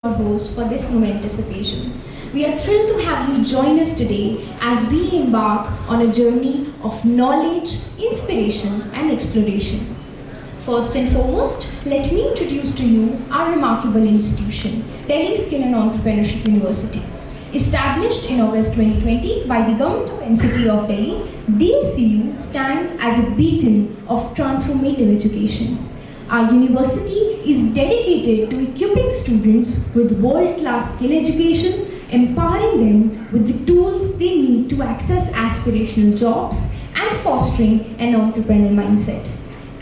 our host for this momentous occasion. We are thrilled to have you join us today as we embark on a journey of knowledge, inspiration, and exploration. First and foremost, let me introduce to you our remarkable institution, Delhi Skill and Entrepreneurship University. Established in August 2020 by the Government of NCT of Delhi, DSEU stands as a beacon of transformative education. Our university is dedicated to equipping students with world-class skill education, empowering them with the tools they need to access aspirational jobs, and fostering an entrepreneurial mindset.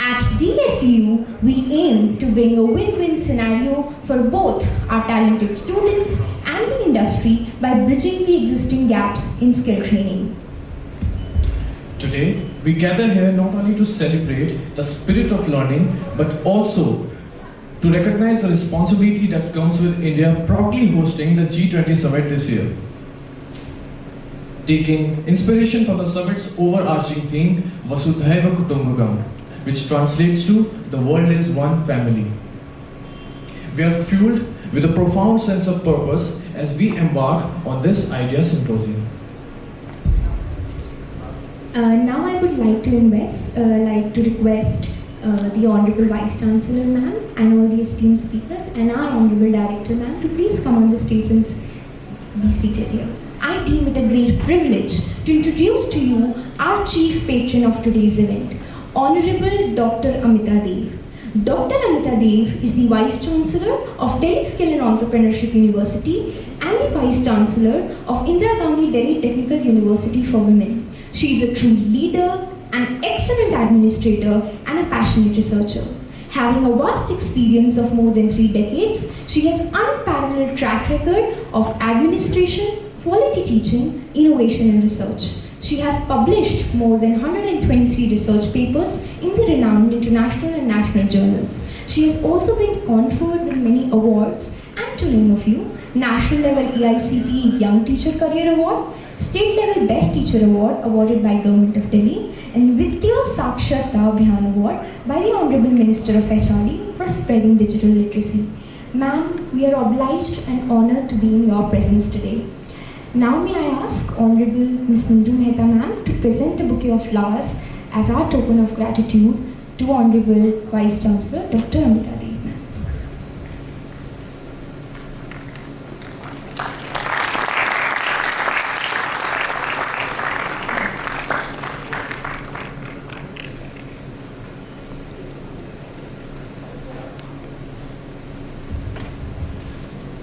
At DSEU, we aim to bring a win-win scenario for both our talented students and the industry by bridging the existing gaps in skill training. Today, we gather here not only to celebrate the spirit of learning, but also to recognize the responsibility that comes with India proudly hosting the G20 summit this year. Taking inspiration from the summit's overarching theme, Vasudhaiva Kutumbakam, which translates to the world is one family. We are fueled with a profound sense of purpose as we embark on this idea symposium. Now I would like to request the Honourable Vice Chancellor ma'am and all the esteemed speakers and our Honourable Director ma'am to please come on the stage and be seated here. I deem it a great privilege to introduce to you our chief patron of today's event, Honourable Dr Amita Dev. Dr Amita Dev is the Vice Chancellor of Delhi Skill and Entrepreneurship University and the Vice Chancellor of Indira Gandhi Delhi Technical University for Women. She is a true leader, an excellent administrator, and a passionate researcher. Having a vast experience of more than 3 decades, she has unparalleled track record of administration, quality teaching, innovation, and research. She has published more than 123 research papers in the renowned international and national journals. She has also been conferred with many awards, and to name a few, National Level AICTE Young Teacher Career Award, State Level Best Teacher Award awarded by Government of Delhi, and Vidya Sakshata Abhiyan Award by the Honourable Minister of HRD for spreading digital literacy. Ma'am, we are obliged and honoured to be in your presence today. Now may I ask Honourable Ms. Neeru Mehta ma'am to present a bouquet of flowers as our token of gratitude to Honourable Vice Chancellor Dr Amita Dev.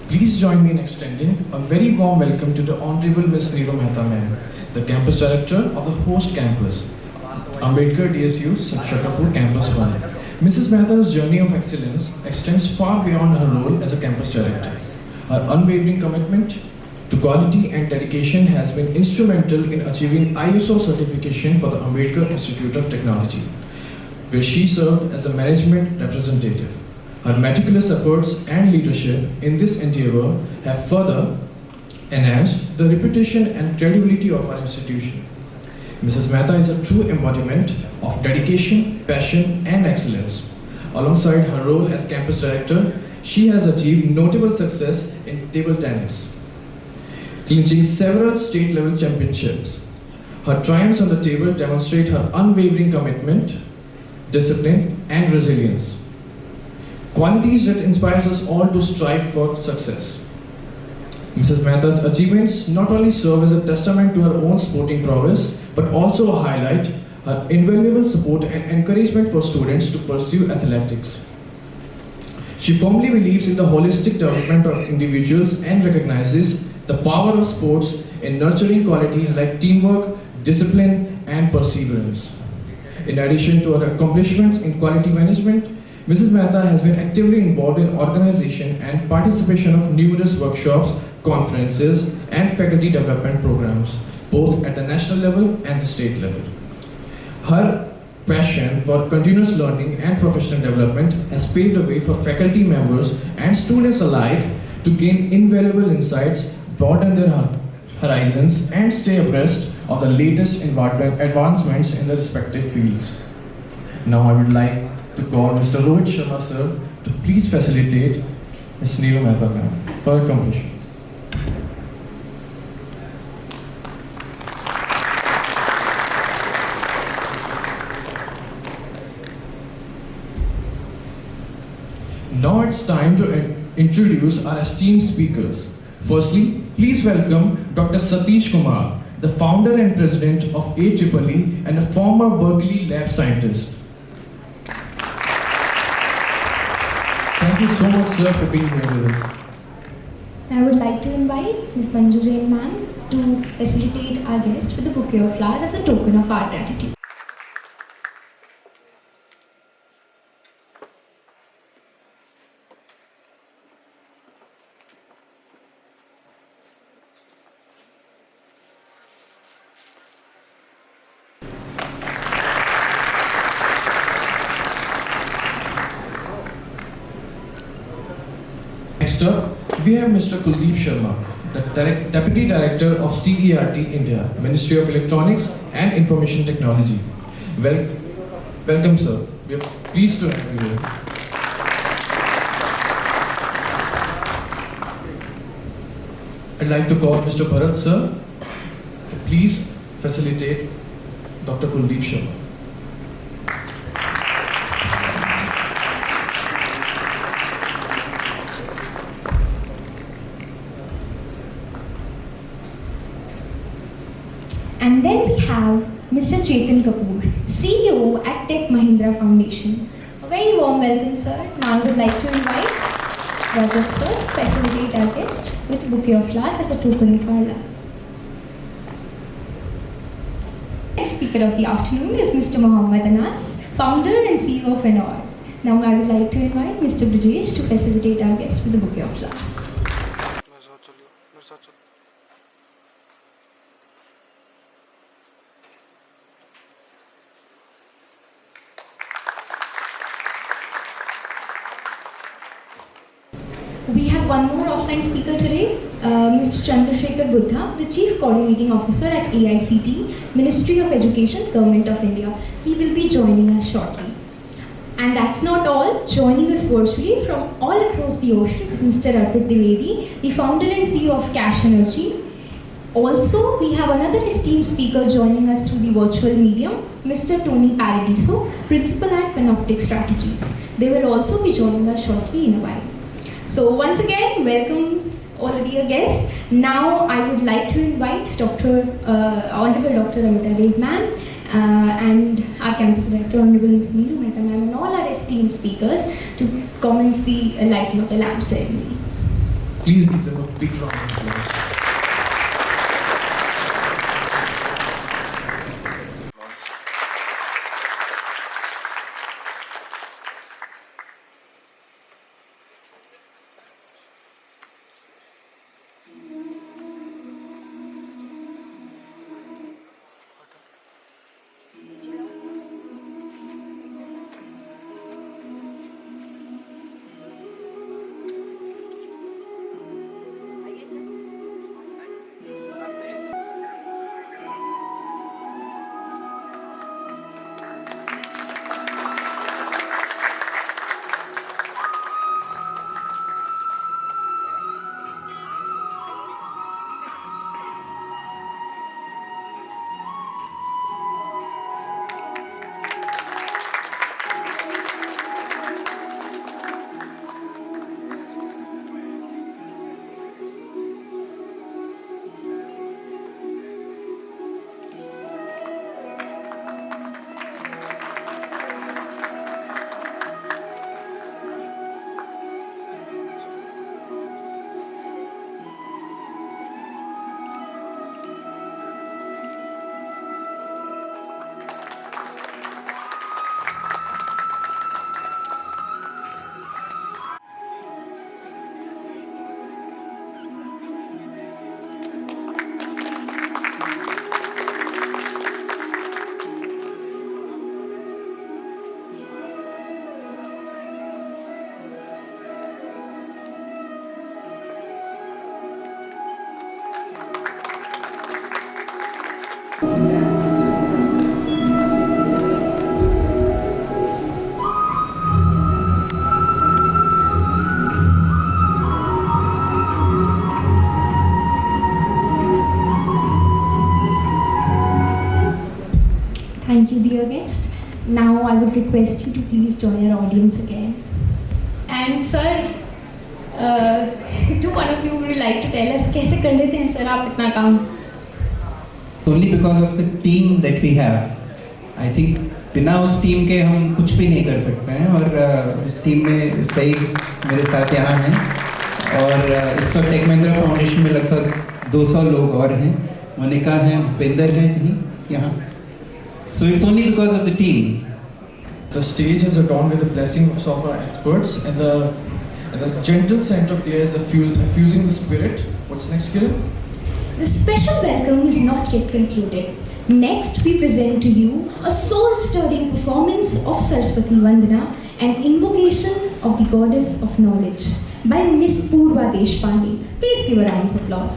Please join me in extending a very warm welcome to the Honourable Ms. Neeru Mehta ma'am, the Campus Director of the host campus, Ambedkar DSEU Shakarpur Campus-1. Mrs. Mehta's journey of excellence extends far beyond her role as a campus director. Her unwavering commitment to quality and dedication has been instrumental in achieving ISO certification for the Ambedkar Institute of Technology, where she served as a management representative. Her meticulous efforts and leadership in this endeavor have further enhanced the reputation and credibility of our institution. Mrs. Mehta is a true embodiment of dedication, passion, and excellence. Alongside her role as campus director, she has achieved notable success in table tennis, clinching several state-level championships. Her triumphs on the table demonstrate her unwavering commitment, discipline, and resilience, qualities that inspires us all to strive for success. Mrs. Mehta's achievements not only serve as a testament to her own sporting prowess, but also highlight her invaluable support and encouragement for students to pursue athletics. She firmly believes in the holistic development of individuals and recognizes the power of sports in nurturing qualities like teamwork, discipline, and perseverance. In addition to her accomplishments in quality management, Mrs. Mehta has been actively involved in organization and participation of numerous workshops, conferences, and faculty development programs, both at the national level and the state level. Her passion for continuous learning and professional development has paved the way for faculty members and students alike to gain invaluable insights, broaden their horizons, and stay abreast of the latest advancements in their respective fields. Now I would like to call Mr. Rohit Sharma sir to please facilitate Ms. Neeru Mehta ma'am. for accomplishments. Now it's time to introduce our esteemed speakers. Firstly, please welcome Dr. Satish Kumar, the founder and president of AEEE and a former Berkeley lab scientist. Thank you so much, sir, for being here with us. I would like to invite Ms. Manju Jain ma'am to facilitate our guest with a bouquet of flowers as a token of our gratitude. Next up, we have Mr. Kuldeep Sharma, the Deputy Director of CERT India, Ministry of Electronics and Information Technology. Welcome, sir. We are pleased to have you here. I'd like to call Mr. Bharat, sir, to please facilitate Dr. Kuldeep Sharma. And then we have Mr. Chetan Kapoor, CEO at Tech Mahindra Foundation. A very warm welcome, sir. Now I would like to invite Robert, sir, to facilitate our guest with a bouquet of flowers as a token of our love. Next speaker of the afternoon is Mr. Mohammad Anas, founder and CEO of Enord. Now I would like to invite Mr. Brajesh to facilitate our guest with a bouquet of flowers. We have one more offline speaker today, Mr. Chandrasekhar, the Chief Coordinating Officer at AICTE, Ministry of Education, Government of India. He will be joining us shortly. And that's not all. Joining us virtually from all across the oceans is Mr. Arpit Dwivedi, the founder and CEO of Cash Energy. Also, we have another esteemed speaker joining us through the virtual medium, Mr. Tony Paradiso, Principal at Panoptic Strategies. They will also be joining us shortly in a while. So once again, welcome all the dear guests. Now I would like to invite Honourable Dr. Amita Dev ma'am and our campus director, Honourable Ms. Neeru Mehta ma'am, and all our esteemed speakers to commence the lighting of the lamp ceremony. Please give them a big round of applause. Now I would request you to please join our audience again. And sir, to one of you would you like to tell us कैसे कर लेते हैं sir आप इतना काम? Only because of the team that we have. I think बिना उस team के हम कुछ भी नहीं कर सकते हैं और उस टीम में सही मेरे साथ यहाँ हैं और इस वक्त टेक महिंद्रा फाउंडेशन में लगभग 200 लोग और हैं. मोनिका हैं, भूपेंद्र हैं कहीं यहाँ. So it's only because of the team. The stage is adorned with the blessings of our experts, and the gentle scent of the air is effusing the spirit. What's next, Kiran? The special welcome is not yet concluded. Next, we present to you a soul-stirring performance of Saraswati Vandana, an invocation of the goddess of knowledge, by Miss Purva Deshpande. Please give a round of applause.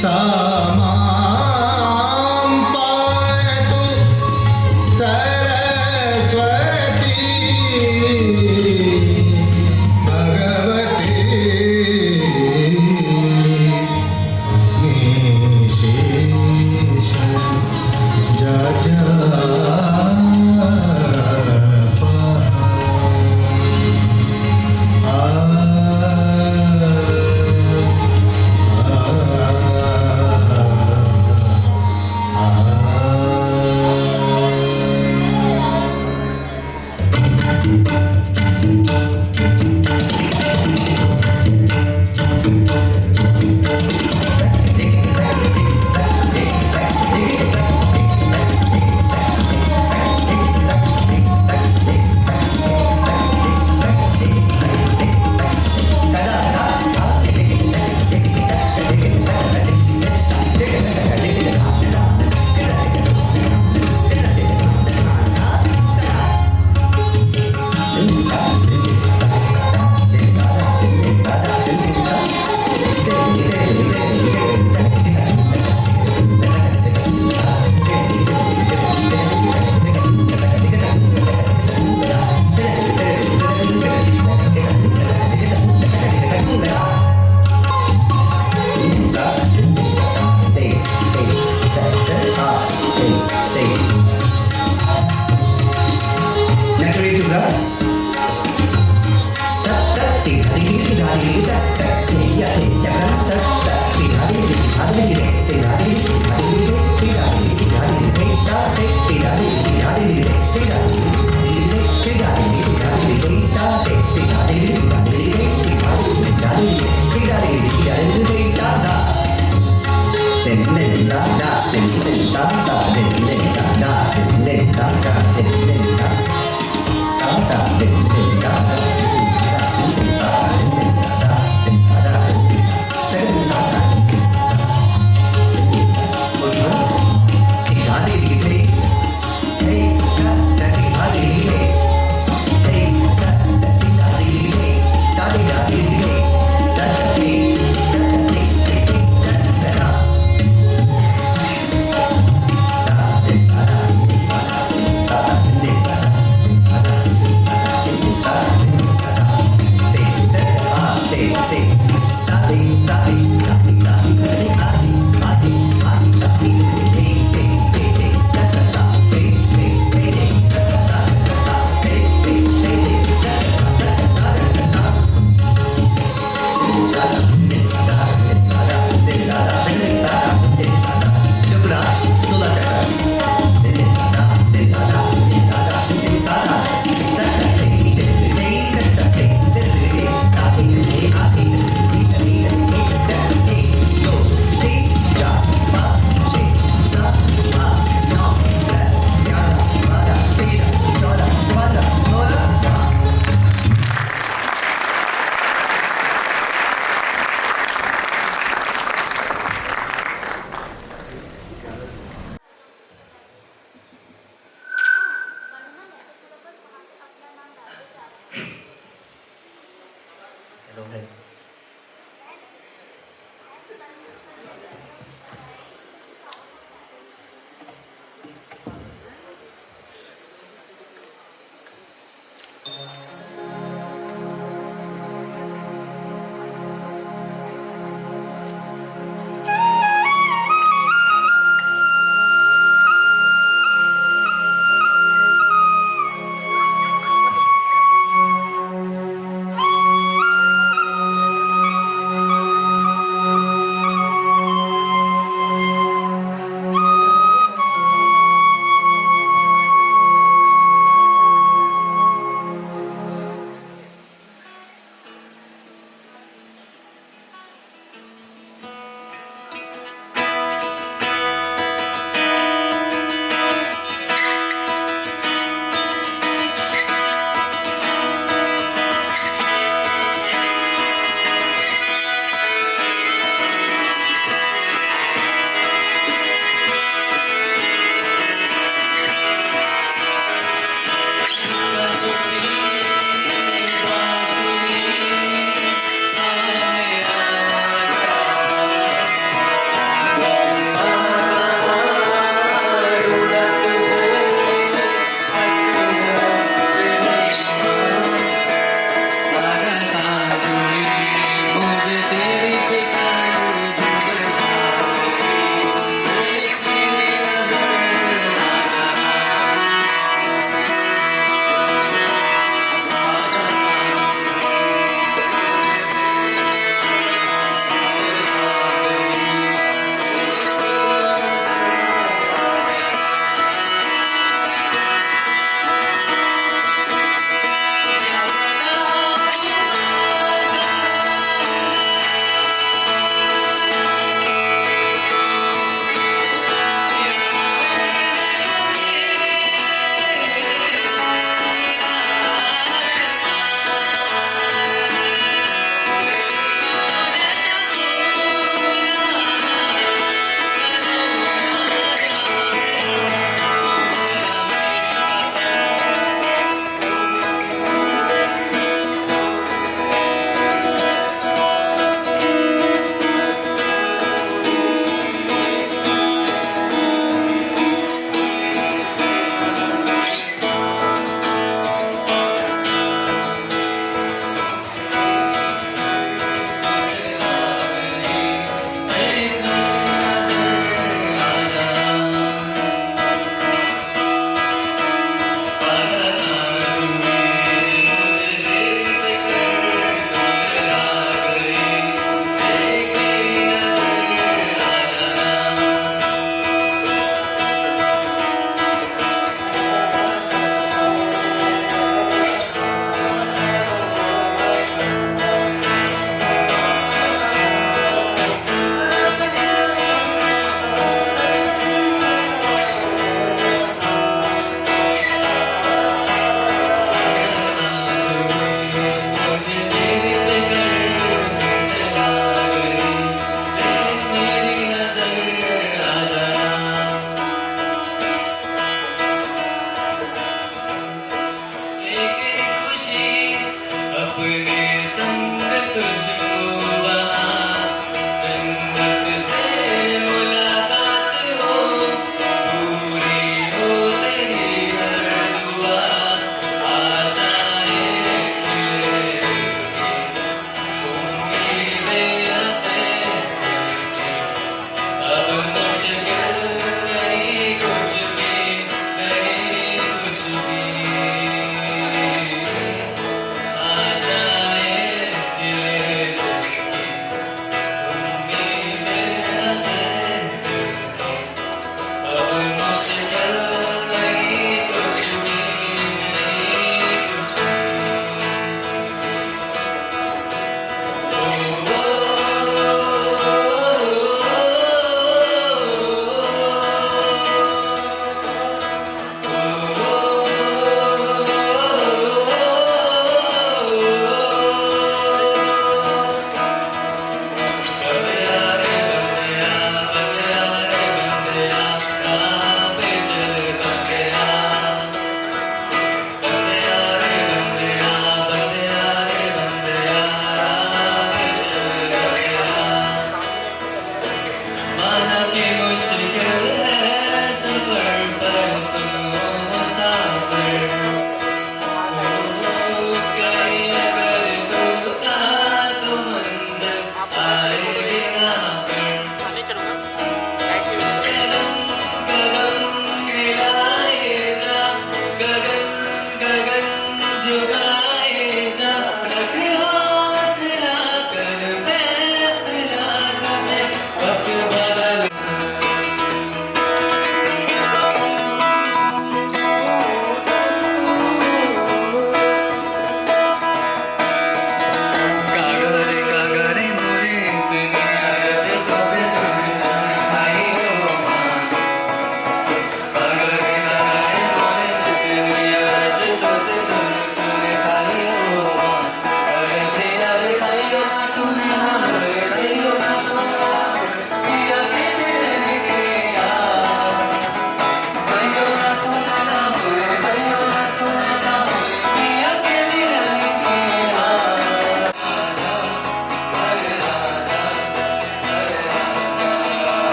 Samam payatu Naturally to breath.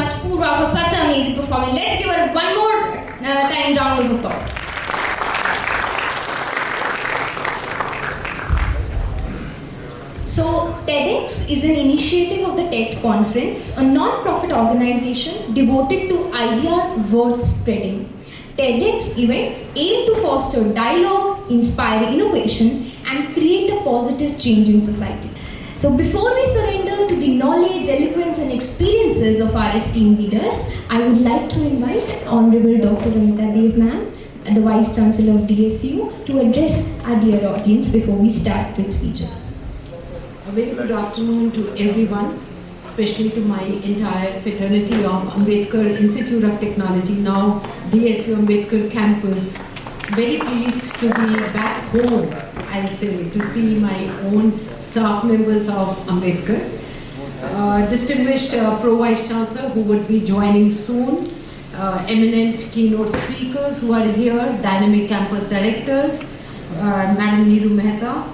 much, Purva, for such an amazing performance. Let's give her one more time round of applause. So, TEDx is an initiative of the TED Conference, a non-profit organization devoted to ideas worth spreading. TEDx events aim to foster dialogue, inspire innovation, and create a positive change in society. So, before we surrender to the knowledge, eloquence, and experiences of our esteemed leaders, I would like to invite Honourable Dr Amita Dev ma'am, the Vice Chancellor of DSEU, to address our dear audience before we start with speeches. A very good afternoon to everyone, especially to my entire fraternity of Ambedkar Institute of Technology, now DSEU Ambedkar Campus. Very pleased to be back home, I'll say, to see my own staff members of Ambedkar. Distinguished Pro-Vice Chancellor who would be joining soon, eminent keynote speakers who are here, dynamic campus directors, Madam Neeru Mehta,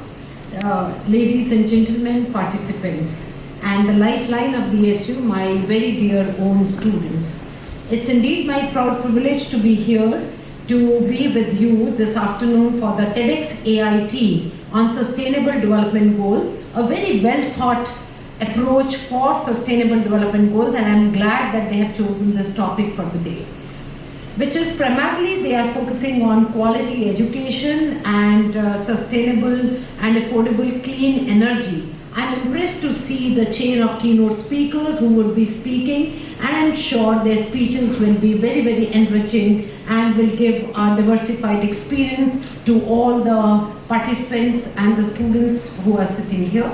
ladies and gentlemen, participants, and the lifeline of DSEU, my very dear own students. It's indeed my proud privilege to be here to be with you this afternoon for the TEDx AIT on Sustainable Development Goals, a very well thought approach for Sustainable Development Goals, and I'm glad that they have chosen this topic for the day, which is primarily they are focusing on quality education and sustainable and affordable clean energy. I'm impressed to see the chain of keynote speakers who would be speaking, and I'm sure their speeches will be very, very enriching and will give a diversified experience to all the participants and the students who are sitting here.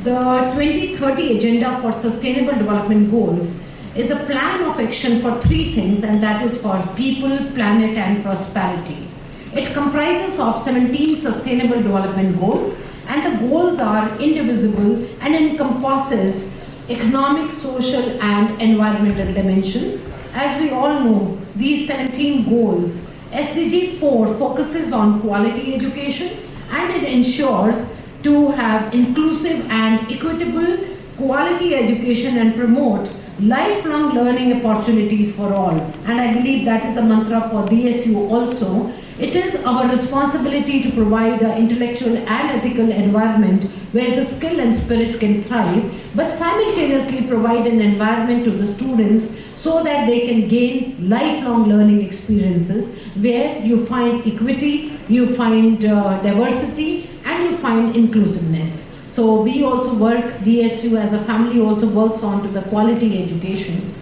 The 2030 Agenda for Sustainable Development Goals is a plan of action for three things, and that is for people, planet, and prosperity. It comprises of 17 sustainable development goals, and the goals are indivisible and encompasses economic, social, and environmental dimensions. As we all know, these 17 goals, SDG 4 focuses on quality education, and it ensures to have inclusive and equitable quality education and promote lifelong learning opportunities for all. And I believe that is a mantra for DSU also. It is our responsibility to provide an intellectual and ethical environment where the skill and spirit can thrive, but simultaneously provide an environment to the students so that they can gain lifelong learning experiences where you find equity, you find diversity, and you find inclusiveness. So we also work, DSU as a family also works on to the quality education.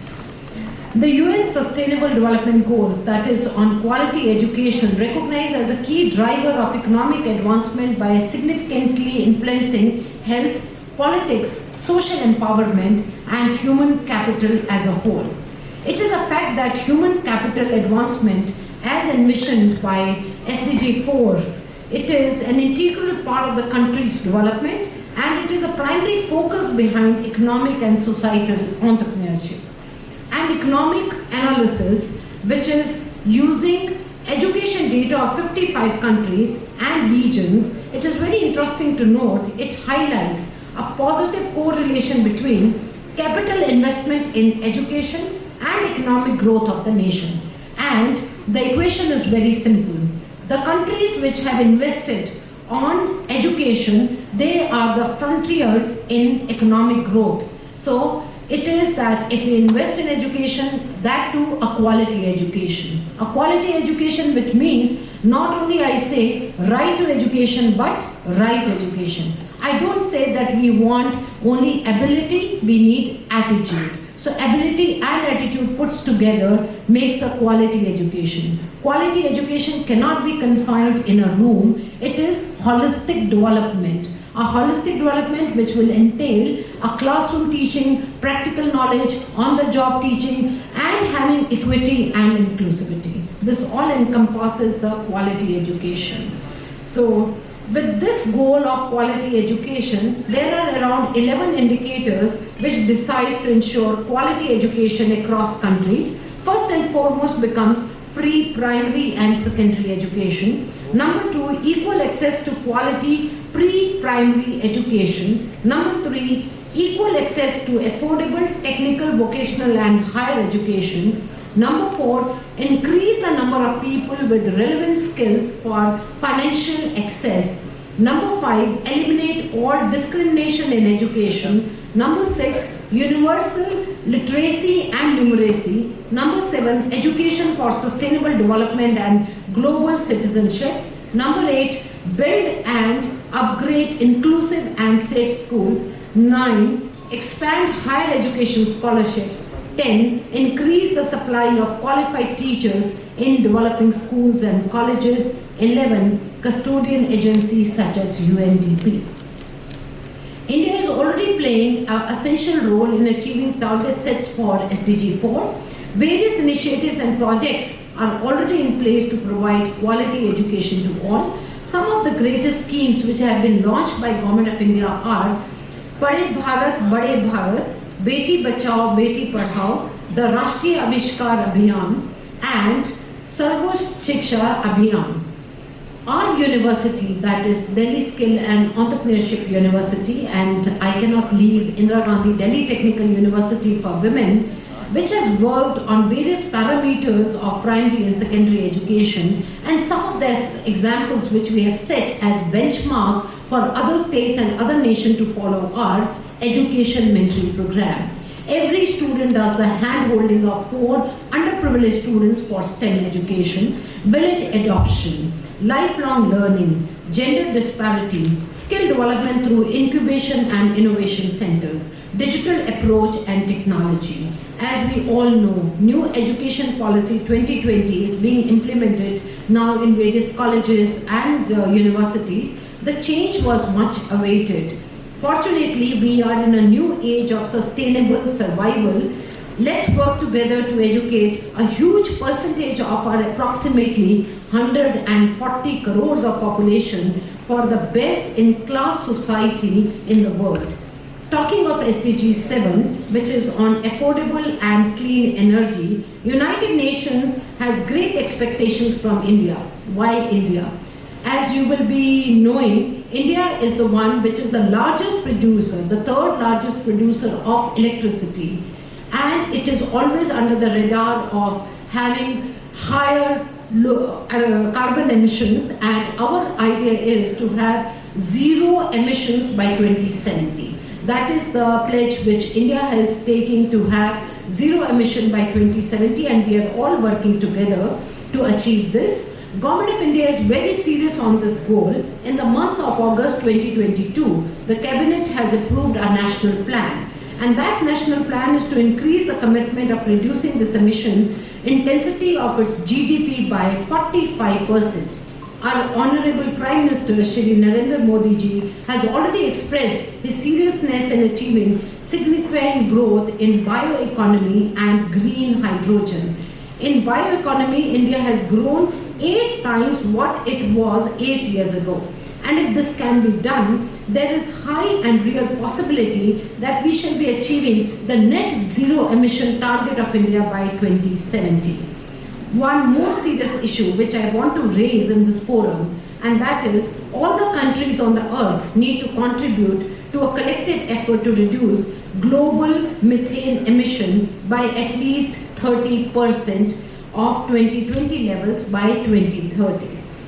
The UN Sustainable Development Goals, that is on quality education, recognized as a key driver of economic advancement by significantly influencing health, politics, social empowerment, and human capital as a whole. It is a fact that human capital advancement, as envisioned by SDG 4, it is an integral part of the country's development, and it is a primary focus behind economic and societal entrepreneurship. And economic analysis, which is using education data of 55 countries and regions, it is very interesting to note, it highlights a positive correlation between capital investment in education and economic growth of the nation. And the equation is very simple. The countries which have invested on education, they are the frontiers in economic growth. So it is that if we invest in education, that too a quality education. A quality education which means not only I say right to education, but right education. I don't say that we want only ability, we need attitude. So ability and attitude puts together makes a quality education. Quality education cannot be confined in a room. It is holistic development. A holistic development which will entail a classroom teaching, practical knowledge, on-the-job teaching, and having equity and inclusivity. This all encompasses the quality education. So with this goal of quality education, there are around 11 indicators which decides to ensure quality education across countries. First and foremost becomes free primary and secondary education. Number 2, equal access to quality pre-primary education. Number 3, equal access to affordable technical, vocational and higher education. Number 4, increase the number of people with relevant skills for financial access. Number 5, eliminate all discrimination in education. Number 6, universal literacy and numeracy. Number 7, education for sustainable development and global citizenship. Number 8, build and upgrade inclusive and safe schools. 9, expand higher education scholarships. 10, increase the supply of qualified teachers in developing schools and colleges. 11, custodian agencies such as UNDP. India is already playing an essential role in achieving targets set for SDG 4. Various initiatives and projects are already in place to provide quality education to all. Some of the greatest schemes which have been launched by Government of India are Pade Bharat, Bade Bharat, Beti Bachao, Beti Padhao, the Rashtriya Avishkar Abhiyan and Sarva Shiksha Abhiyan. Our university, that is Delhi Skill and Entrepreneurship University, and I cannot leave Indira Gandhi Delhi Technical University for Women, which has worked on various parameters of primary and secondary education, and some of the examples which we have set as benchmark for other states and other nations to follow are Education Mentoring Program. Every student does the hand-holding of 4 underprivileged students for STEM education, village adoption, lifelong learning, gender disparity, skill development through incubation and innovation centers, digital approach and technology. As we all know, new education policy 2020 is being implemented now in various colleges and universities. The change was much awaited. Fortunately, we are in a new age of sustainable survival. Let's work together to educate a huge percentage of our approximately 140 crores of population for the best in class society in the world. Talking of SDG 7, which is on affordable and clean energy, United Nations has great expectations from India. Why India? As you will be knowing, India is the one which is the largest producer, the 3rd largest producer of electricity. And it is always under the radar of having higher carbon emissions, and our idea is to have zero emissions by 2070. That is the pledge which India has taken, to have zero emission by 2070, and we are all working together to achieve this. Government of India is very serious on this goal. In the month of August 2022, the Cabinet has approved a national plan. And that national plan is to increase the commitment of reducing this emission intensity of its GDP by 45%. Our Honourable Prime Minister, Shri Narendra Modi ji, has already expressed his seriousness in achieving significant growth in bioeconomy and green hydrogen. In bioeconomy, India has grown 8 times what it was 8 years ago. And if this can be done, there is high and real possibility that we shall be achieving the net zero emission target of India by 2070. One more serious issue which I want to raise in this forum, and that is all the countries on the earth need to contribute to a collective effort to reduce global methane emission by at least 30% of 2020 levels by 2030.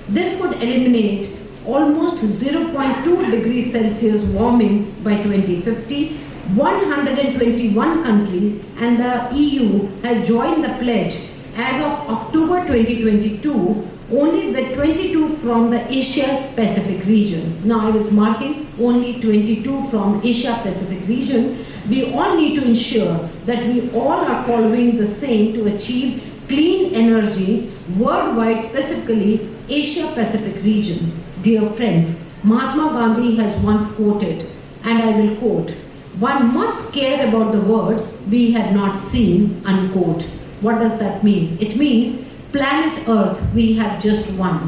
This would eliminate almost 0.2 degrees Celsius warming by 2050. 121 countries and the EU has joined the pledge as of October 2022, only with 22 from the Asia Pacific region. Now I was marking only 22 from Asia Pacific region. We all need to ensure that we all are following the same to achieve clean energy worldwide, specifically Asia Pacific region. Dear friends, Mahatma Gandhi has once quoted, and I will quote, "One must care about the world we have not seen," unquote. What does that mean? It means planet Earth, we have just one.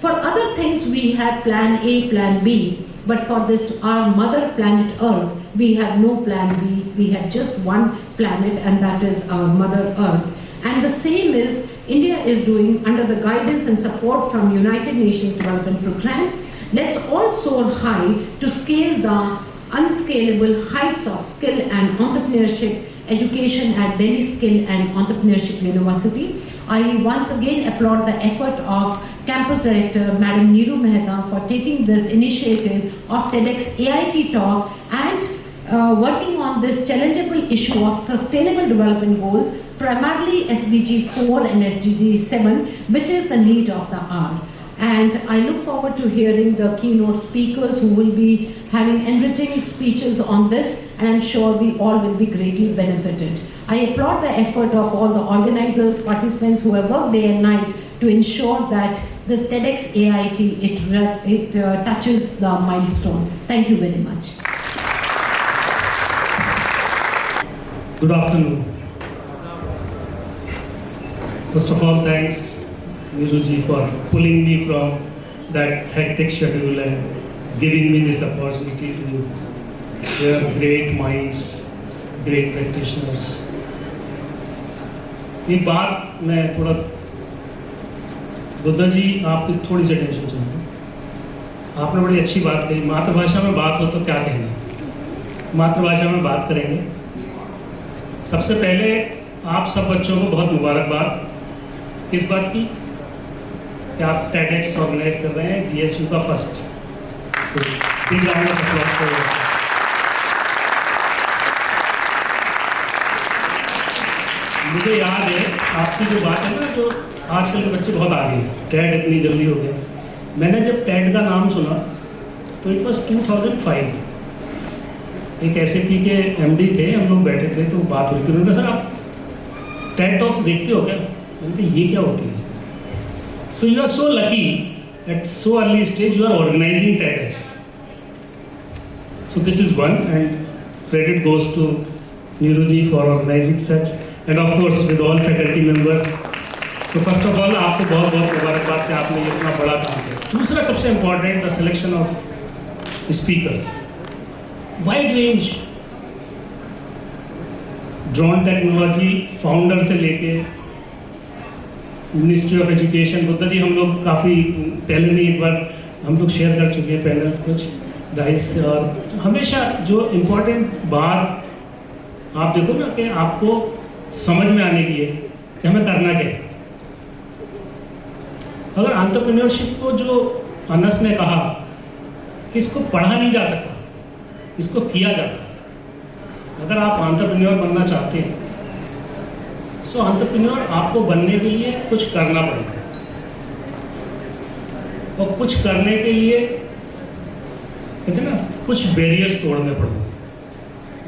For other things we have plan A, plan B, but for this, our mother planet Earth, we have no plan B. We have just one planet, and that is our mother Earth. And the same is India is doing under the guidance and support from United Nations Development Programme. Let's all soar high to scale the unscalable heights of skill and entrepreneurship education at Delhi Skill and Entrepreneurship University. I once again applaud the effort of Campus Director Madam Neeru Mehta for taking this initiative of TEDx AIT talk and working on this challengeable issue of sustainable development goals, primarily SDG 4 and SDG 7, which is the need of the hour. And I look forward to hearing the keynote speakers who will be having enriching speeches on this, and I'm sure we all will be greatly benefited. I applaud the effort of all the organizers, participants who have worked day and night to ensure that this TEDx AIT, touches the milestone. Thank you very much. Good afternoon. First of all, thanks Neeruji for pulling me from that hectic schedule and giving me this opportunity to hear great minds, great practitioners. एक बात मैं थोड़ा बुद्धा जी आपकी थोड़ी सी tension चाहिए। आपने बड़ी अच्छी बात कही, मातृभाषा में बात हो तो क्या कहेंगे, मातृभाषा में बात करेंगे। सबसे पहले आप सब बच्चों को बहुत मुबारकबाद किस बात की कि आप TEDx ऑर्गेनाइज कर रहे हैं, DSU का फर्स्ट। मुझे याद है आपकी जो बात है ना, जो आजकल के बच्चे बहुत आगे हैं, TED इतनी जल्दी हो गया। मैंने जब TED का नाम सुना तो इट वॉज 2005। एक SAP के MD थे, हम लोग बैठे थे तो बात हुई थी, उन्होंने कहा सर आप TED टॉक्स देखते हो क्या? मैंने कहा ये क्या होती है? So you are so lucky at so early stage you are organizing TEDx. So this is one, and credit goes to Neeruji for organizing such, and of course with all faculty members. So first of all आपको बहुत बहुत मुबारकबाद कि आपने ये इतना बड़ा काम किया। दूसरा सबसे important, the selection of speakers, wide range, drone technology founder से लेके ministry of education. Buddha ji हम लोग काफ़ी पहले भी एक बार हम लोग शेयर कर चुके हैं पैनल्स कुछ डाइस, और हमेशा जो इम्पोर्टेंट बात आप देखो ना कि आपको समझ में आने की है कि हमें करना क्या है। अगर एंटरप्रेन्योरशिप को जो अनस ने कहा कि इसको पढ़ा नहीं जा सकता, इसको किया जाता है। अगर आप एंटरप्रेन्योर बनना चाहते हैं तो एंटरप्रेन्योर आपको बनने के लिए कुछ करना पड़ेगा, और कुछ करने के लिए कहते हैं ना कुछ बैरियर्स तोड़ने पड़ेंगे।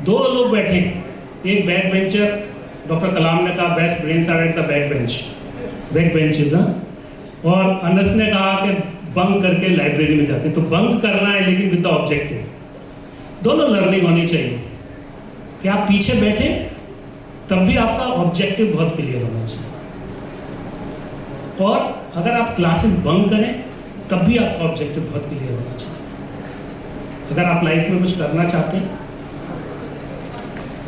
दो लोग बैठे, एक बैक बेंचर, डॉक्टर कलाम ने कहा best brains are at the back benches, और अनस ने कहा कि बंक करके लाइब्रेरी में जाते। तो बंक करना है लेकिन विद द ऑब्जेक्टिव। दोनों लर्निंग होनी चाहिए कि आप पीछे बैठे तब भी आपका ऑब्जेक्टिव बहुत क्लियर होना चाहिए, और अगर आप क्लासेस बंक करें तब भी आपका ऑब्जेक्टिव बहुत क्लियर होना चाहिए। अगर आप लाइफ में कुछ करना चाहते हैं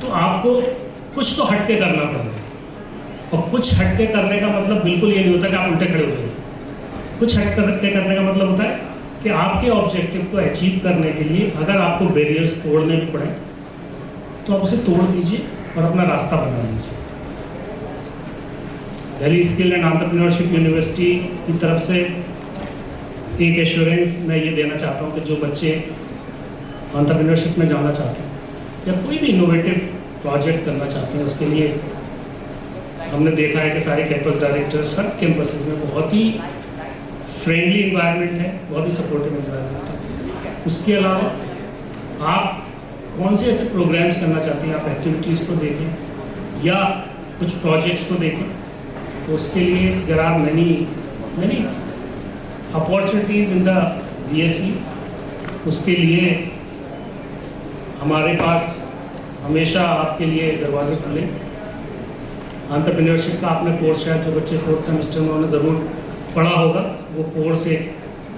तो आपको कुछ तो हटके करना पड़ेगा, और कुछ हटके करने का मतलब बिल्कुल ये नहीं होता कि आप उल्टे खड़े हो जाइए। कुछ हटके करने का मतलब होता है कि आपके ऑब्जेक्टिव को अचीव करने के लिए अगर आपको बैरियर्स तोड़ने भी पड़े तो आप उसे तोड़ दीजिए और अपना रास्ता बना लीजिए। Delhi skill and entrepreneurship university की तरफ से एक एश्योरेंस मैं ये देना चाहता हूँ कि जो बच्चे एंटरप्रेन्योरशिप में जाना चाहते हैं या कोई भी इनोवेटिव प्रोजेक्ट करना चाहते हैं, उसके लिए हमने देखा है कि सारे कैंपस डायरेक्टर सब कैंपसेस में बहुत ही फ्रेंडली इन्वायरमेंट है, बहुत ही सपोर्टिव इन्वायरमेंट है। उसके अलावा आप कौन से ऐसे प्रोग्राम्स करना चाहते हैं, आप एक्टिविटीज़ को देखें या कुछ प्रोजेक्ट्स को देखें, तो उसके लिए there are many opportunities in the DSEU। उसके लिए हमारे पास हमेशा आपके लिए दरवाजे खुले। एंटरप्रेन्योरशिप का आपने कोर्स शायद जो बच्चे 4th सेमेस्टर में उन्होंने ज़रूर पढ़ा होगा, वो कोर्स एक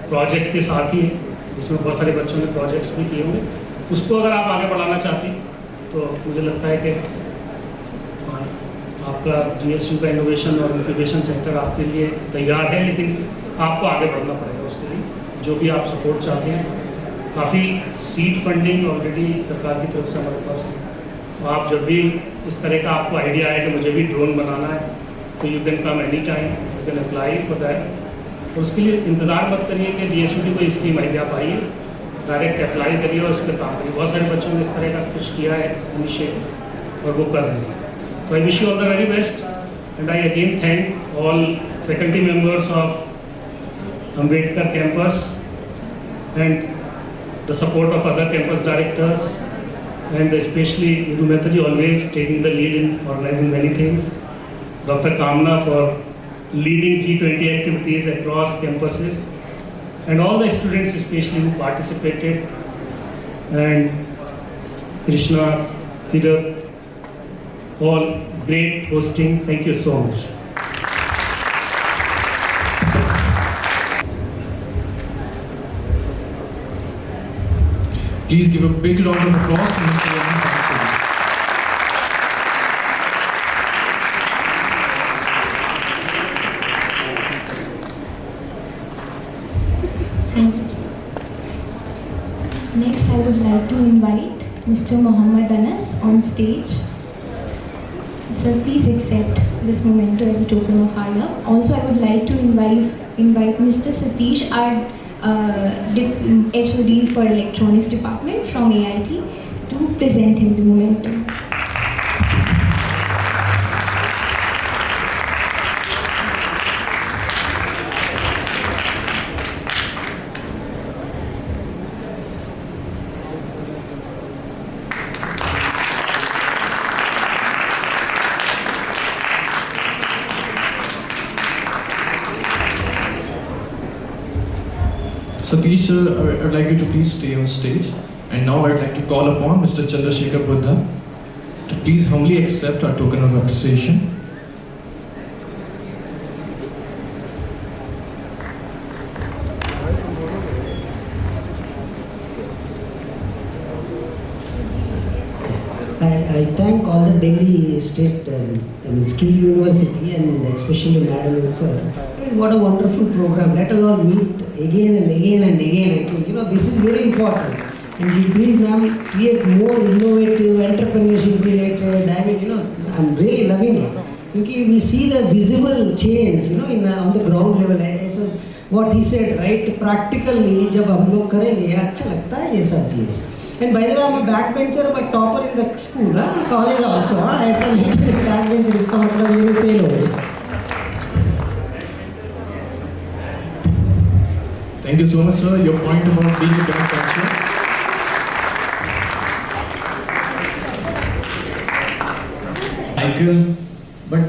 प्रोजेक्ट के साथ ही है जिसमें बहुत सारे बच्चों ने प्रोजेक्ट्स भी किए होंगे। उसको अगर आप आगे बढ़ाना चाहते हैं तो मुझे लगता है कि आपका DSU का इनोवेशन और इंक्यूबेशन सेंटर आपके लिए तैयार है, लेकिन आपको आगे बढ़ना पड़ेगा। उसके लिए जो भी आप सपोर्ट चाहते हैं काफ़ी सीड फंडिंग ऑलरेडी सरकार की तरफ से हमारे पास है। तो आप जब भी इस तरह का आपको आइडिया है कि मुझे भी ड्रोन बनाना है, तो you can come any time, you can apply for that. तो उसके लिए इंतज़ार मत करिए कि DSEU की कोई स्कीम आई, आप आइए, डायरेक्ट अप्लाई करिए और उस पर काम करिए। बहुत सारे बच्चों ने इस तरह का कुछ किया है इनिशिएटिव और वो कर रहे हैं। तो I wish you all the very best and I again thank all faculty members of Ambedkar campus and the support of other campus directors, and especially Rihan Suri always taking the lead in organizing many things. Dr. Kamna for leading G20 activities across campuses, and all the students especially who participated, and Krishna, Peter, all great hosting. Thank you so much. Please give a big round of applause to Mr. Rihan Suri. Thank you. Next, I would like to invite Mr. Mohammad Anas on stage. Sir, please accept this memento as a token of our love. Also, I would like to invite Mr. Satish, our HOD for Electronics Department from AIT, to present him the memento. Satish sir, I'd like you to please stay on stage. And now I'd like to call upon Mr. Chandrasekhar to please humbly accept our token of appreciation. I thank all the Delhi State Skill University and especially Madam and Sir. What a wonderful program. Let us all meet again and again and again. I think this is very important. And you please, ma'am, create more innovative, entrepreneurship related. I mean, I'm really loving it. Because we see the visible change, on the ground level. So what he said, right? Practically, जब हम लोग करेंगे, अच्छा लगता है ये सब चीज़. And by the way, I'm a backbencher but topper in the school, college also. ऐसा नहीं कि backbencher इसका मतलब ये भी fail हो गया. Thank you so much, sir. Your point about being a backbencher. But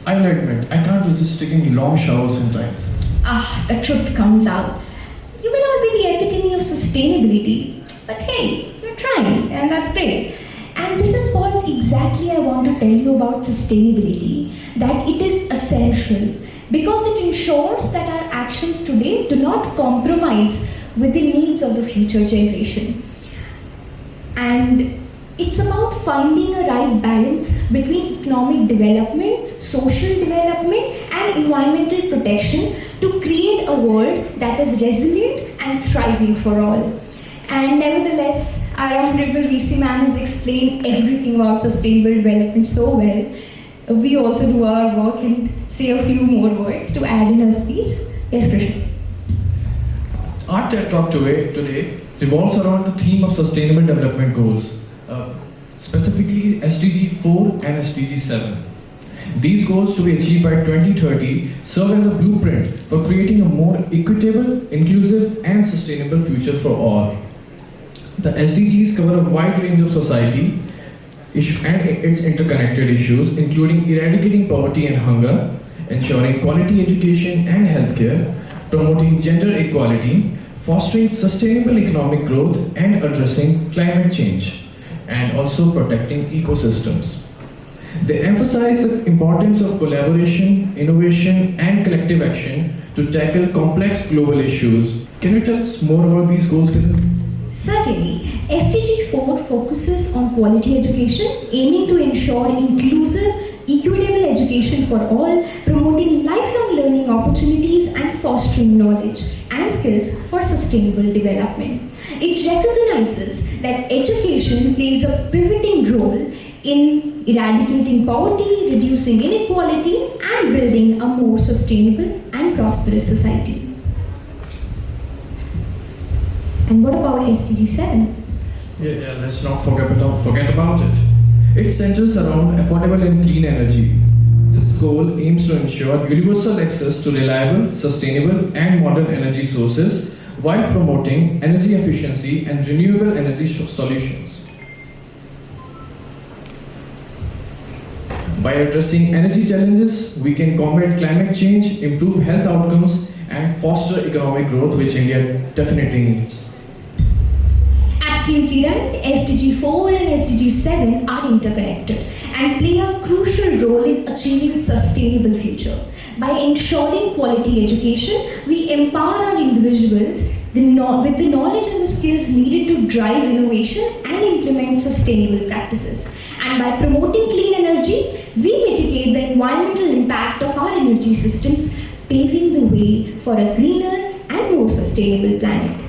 I'll admit, I can't resist taking long showers sometimes. The truth comes out. You may not be the epitome of sustainability, but hey, you're trying, and that's great. And this is what exactly I want to tell you about sustainability, that it is essential because it ensures that our actions today do not compromise with the needs of the future generation. And it's about finding a right balance between economic development, social development, and environmental protection to create a world that is resilient and thriving for all. And nevertheless, our Honourable VC ma'am has explained everything about sustainable development so well. We also do our work and say a few more words to add in her speech. Yes, Krishna. Our TED Talk today revolves around the theme of Sustainable Development Goals, specifically SDG 4 and SDG 7. These goals to be achieved by 2030 serve as a blueprint for creating a more equitable, inclusive and sustainable future for all. The SDGs cover a wide range of society and its interconnected issues, including eradicating poverty and hunger, ensuring quality education and healthcare, promoting gender equality, fostering sustainable economic growth and addressing climate change, and also protecting ecosystems. They emphasize the importance of collaboration, innovation and collective action to tackle complex global issues. Can you tell us more about these goals, Chetan? Certainly. SDG 4 focuses on quality education, aiming to ensure inclusive, equitable education for all, promoting lifelong learning opportunities and fostering knowledge and skills for sustainable development. It recognizes that education plays a pivoting role in eradicating poverty, reducing inequality, and building a more sustainable and prosperous society. And what about SDG 7? Yeah, let's not forget about it. It centers around affordable and clean energy. This goal aims to ensure universal access to reliable, sustainable, and modern energy sources while promoting energy efficiency and renewable energy solutions. By addressing energy challenges, we can combat climate change, improve health outcomes, and foster economic growth, which India definitely needs. Absolutely right. SDG 4 and SDG 7 are interconnected and play a crucial role in achieving a sustainable future. By ensuring quality education, we empower our individuals with the knowledge and the skills needed to drive innovation and implement sustainable practices. And by promoting clean energy, we mitigate the environmental impact of our energy systems, paving the way for a greener and more sustainable planet.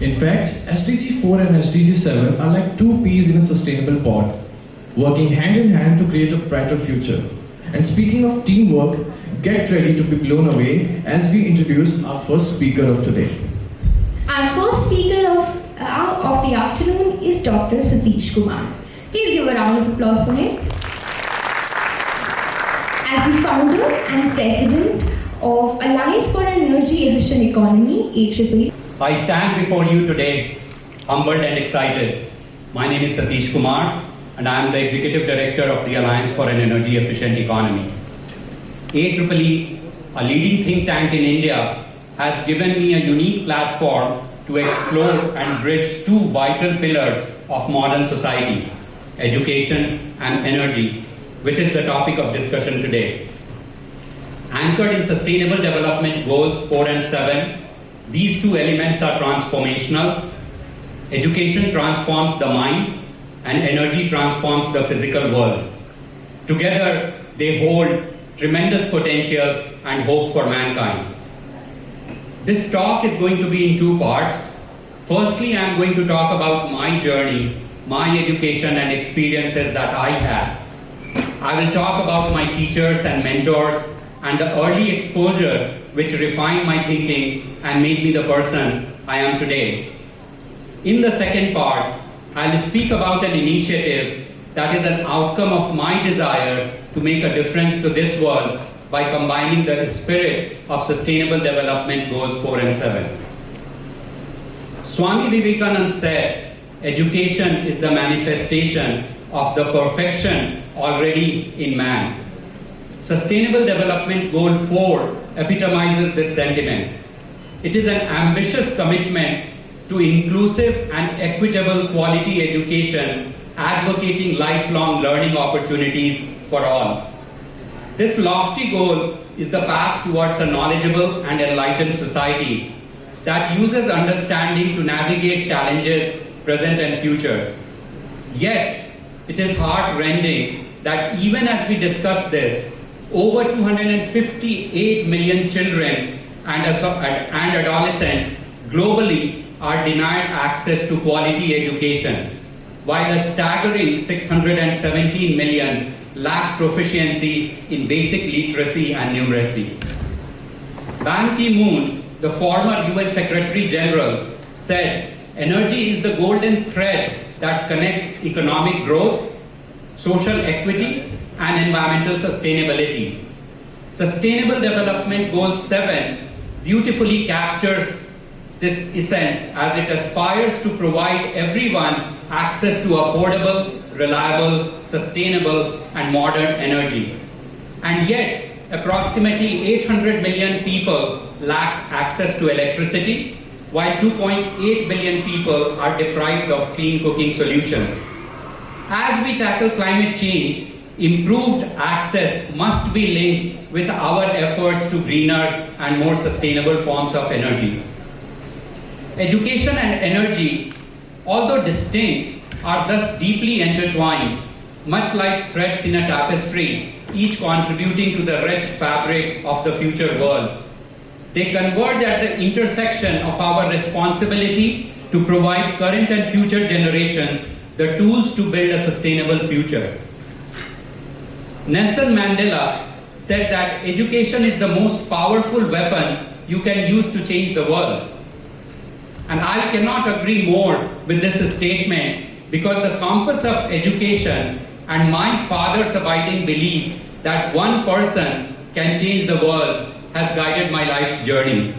In fact, SDG 4 and SDG 7 are like two peas in a sustainable pod, working hand in hand to create a brighter future. And speaking of teamwork, get ready to be blown away as we introduce our first speaker of today. Our first speaker of the afternoon is Dr. Satish Kumar. Please give a round of applause for him. As the founder and president of Alliance for an Energy Efficient Economy, AEEE, I stand before you today, humbled and excited. My name is Satish Kumar, and I am the Executive Director of the Alliance for an Energy Efficient Economy. AEEE, a leading think tank in India, has given me a unique platform to explore and bridge two vital pillars of modern society, education and energy, which is the topic of discussion today. Anchored in Sustainable Development Goals 4 and 7, these two elements are transformational. Education transforms the mind and energy transforms the physical world. Together, they hold tremendous potential and hope for mankind. This talk is going to be in two parts. Firstly, I'm going to talk about my journey, my education and experiences that I had. I will talk about my teachers and mentors and the early exposure which refined my thinking and made me the person I am today. In the second part, I will speak about an initiative that is an outcome of my desire to make a difference to this world by combining the spirit of Sustainable Development Goals 4 and 7. Swami Vivekananda said, education is the manifestation of the perfection already in man. Sustainable Development Goal 4 epitomizes this sentiment. It is an ambitious commitment to inclusive and equitable quality education, advocating lifelong learning opportunities for all. This lofty goal is the path towards a knowledgeable and enlightened society that uses understanding to navigate challenges, present and future. Yet, it is heart-rending that even as we discuss this, over 258 million children and adolescents globally are denied access to quality education, while a staggering 617 million lack proficiency in basic literacy and numeracy. Ban Ki-moon, the former UN Secretary General, said, energy is the golden thread that connects economic growth, social equity, and environmental sustainability. Sustainable Development Goal 7 beautifully captures this essence as it aspires to provide everyone access to affordable, reliable, sustainable, and modern energy. And yet, approximately 800 million people lack access to electricity, while 2.8 billion people are deprived of clean cooking solutions. As we tackle climate change, improved access must be linked with our efforts to greener and more sustainable forms of energy. Education and energy, although distinct, are thus deeply intertwined, much like threads in a tapestry, each contributing to the rich fabric of the future world. They converge at the intersection of our responsibility to provide current and future generations the tools to build a sustainable future. Nelson Mandela said that education is the most powerful weapon you can use to change the world. And I cannot agree more with this statement, because the compass of education and my father's abiding belief that one person can change the world has guided my life's journey.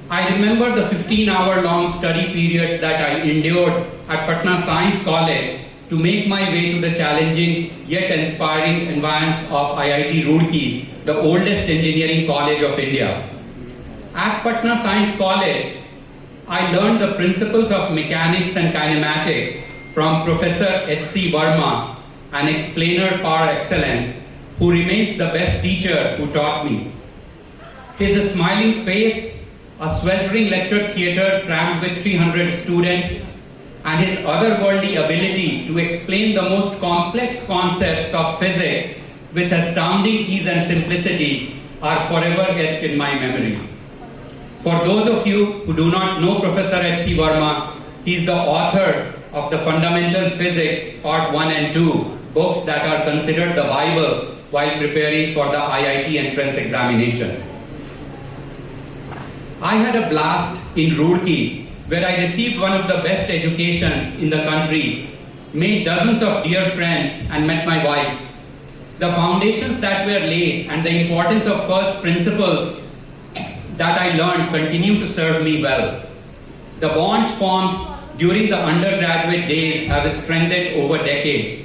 I remember the 15-hour-long study periods that I endured at Patna Science College to make my way to the challenging yet inspiring environs of IIT Roorkee, the oldest engineering college of India. At Patna Science College, I learned the principles of mechanics and kinematics from Professor H.C. Verma, an explainer par excellence, who remains the best teacher who taught me. His smiling face, a sweltering lecture theatre crammed with 300 students, and his otherworldly ability to explain the most complex concepts of physics with astounding ease and simplicity are forever etched in my memory. For those of you who do not know Professor H.C. Verma, he is the author of the Fundamental Physics Part 1 and 2, books that are considered the Bible while preparing for the IIT entrance examination. I had a blast in Roorkee, where I received one of the best educations in the country, made dozens of dear friends, and met my wife. The foundations that were laid and the importance of first principles that I learned continue to serve me well. The bonds formed during the undergraduate days have strengthened over decades.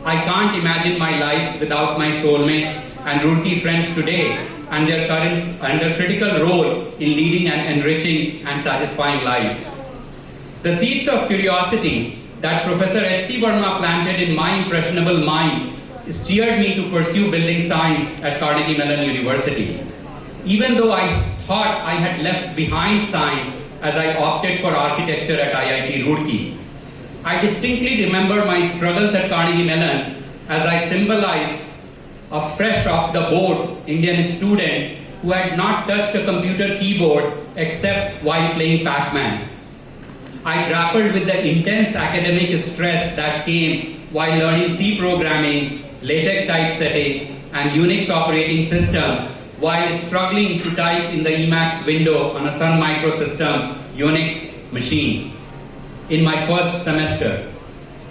I can't imagine my life without my soulmate and Roorkee friends today and their critical role in leading an enriching and satisfying life. The seeds of curiosity that Professor H.C. Verma planted in my impressionable mind steered me to pursue building science at Carnegie Mellon University. Even though I thought I had left behind science as I opted for architecture at IIT Roorkee, I distinctly remember my struggles at Carnegie Mellon as I symbolized a fresh off the board Indian student who had not touched a computer keyboard except while playing Pac-Man. I grappled with the intense academic stress that came while learning C programming, LaTeX typesetting, and Unix operating system while struggling to type in the Emacs window on a Sun Microsystem Unix machine in my first semester.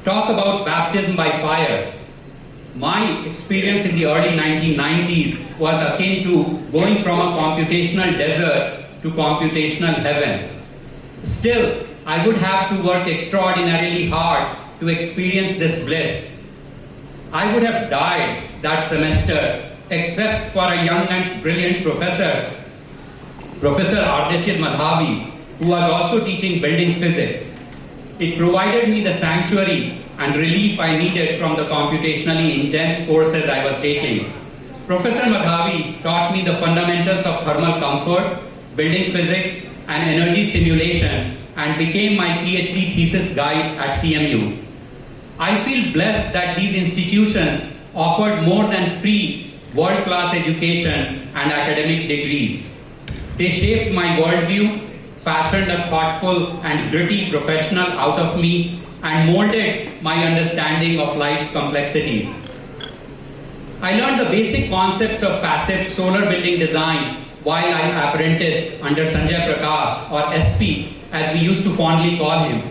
Talk about baptism by fire. My experience in the early 1990s was akin to going from a computational desert to computational heaven. Still, I would have to work extraordinarily hard to experience this bliss. I would have died that semester except for a young and brilliant professor, Professor Ardeshir Madhavi, who was also teaching building physics. It provided me the sanctuary and relief I needed from the computationally intense courses I was taking. Professor Madhavi taught me the fundamentals of thermal comfort, building physics, and energy simulation, and became my PhD thesis guide at CMU. I feel blessed that these institutions offered more than free world-class education and academic degrees. They shaped my worldview, fashioned a thoughtful and gritty professional out of me, and molded my understanding of life's complexities. I learned the basic concepts of passive solar building design while I apprenticed under Sanjay Prakash, or SP, as we used to fondly call him.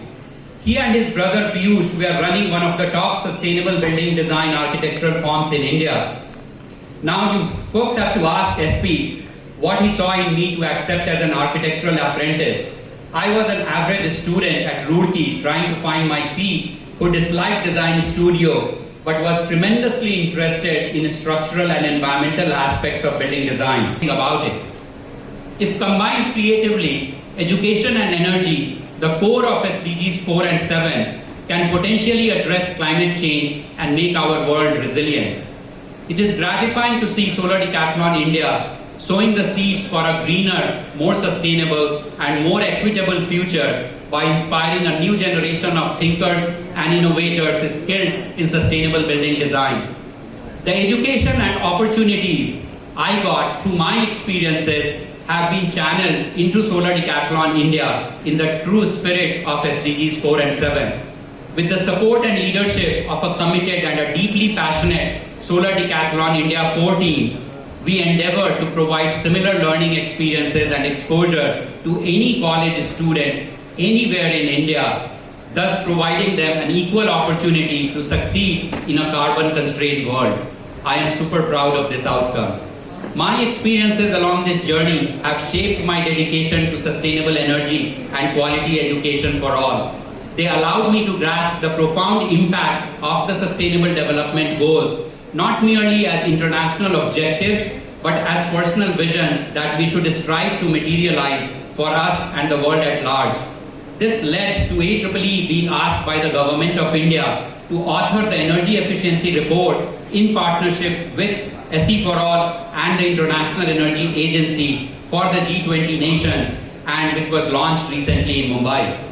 He and his brother Piyush were running one of the top sustainable building design architectural firms in India. Now you folks have to ask SP what he saw in me to accept as an architectural apprentice. I was an average student at Roorkee trying to find my feet, who disliked design studio but was tremendously interested in structural and environmental aspects of building design. Think about it. If combined creatively, education and energy, the core of SDGs 4 and 7, can potentially address climate change and make our world resilient. It is gratifying to see Solar Decathlon India sowing the seeds for a greener, more sustainable, and more equitable future by inspiring a new generation of thinkers and innovators skilled in sustainable building design. The education and opportunities I got through my experiences have been channeled into Solar Decathlon India in the true spirit of SDGs 4 and 7. With the support and leadership of a committed and a deeply passionate Solar Decathlon India core team, we endeavor to provide similar learning experiences and exposure to any college student anywhere in India, thus providing them an equal opportunity to succeed in a carbon-constrained world. I am super proud of this outcome. My experiences along this journey have shaped my dedication to sustainable energy and quality education for all. They allowed me to grasp the profound impact of the Sustainable Development Goals, not merely as international objectives, but as personal visions that we should strive to materialize for us and the world at large. This led to AEEE being asked by the Government of India to author the Energy Efficiency Report in partnership with SE for All and the International Energy Agency for the G20 nations, and which was launched recently in Mumbai.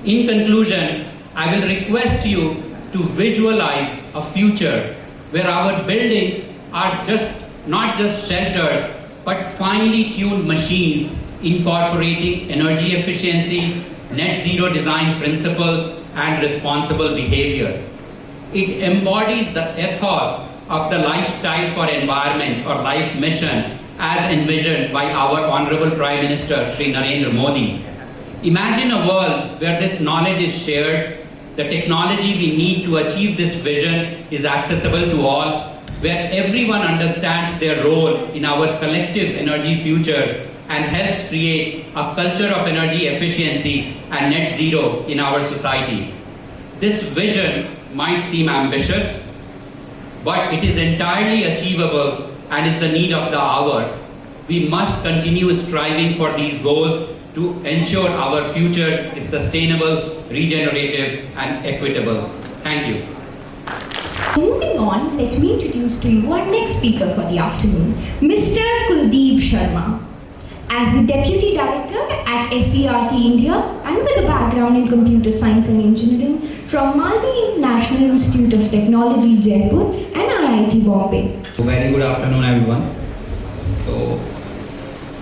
In conclusion, I will request you to visualize a future where our buildings are not just shelters, but finely tuned machines incorporating energy efficiency, net zero design principles, and responsible behavior. It embodies the ethos of the lifestyle for environment or life mission as envisioned by our Honourable Prime Minister Shri Narendra Modi. Imagine a world where this knowledge is shared, the technology we need to achieve this vision is accessible to all, where everyone understands their role in our collective energy future and helps create a culture of energy efficiency and net zero in our society. This vision might seem ambitious, but it is entirely achievable and is the need of the hour. We must continue striving for these goals to ensure our future is sustainable, regenerative, and equitable. Thank you. Moving on, let me introduce to you our next speaker for the afternoon, Mr. Kuldeep Sharma. As the Deputy Director at CERT India and with a background in computer science and engineering from Malvi National Institute of Technology, Jaipur and IIT Bombay. Very good afternoon, everyone. So,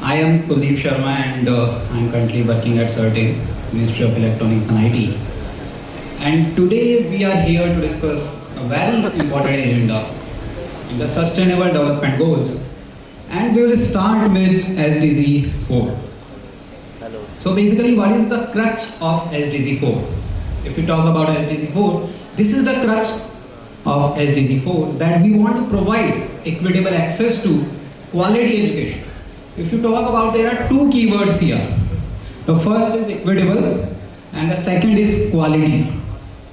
I am Kuldeep Sharma and I am currently working at CERT-In, Ministry of Electronics and IT. And today we are here to discuss a very important agenda, the Sustainable Development Goals. And we will start with SDG 4. So basically, what is the crux of SDG 4? If we talk about SDG 4, this is the crux of SDG 4, that we want to provide equitable access to quality education. If you talk about, there are two keywords here. The first is equitable and the second is quality.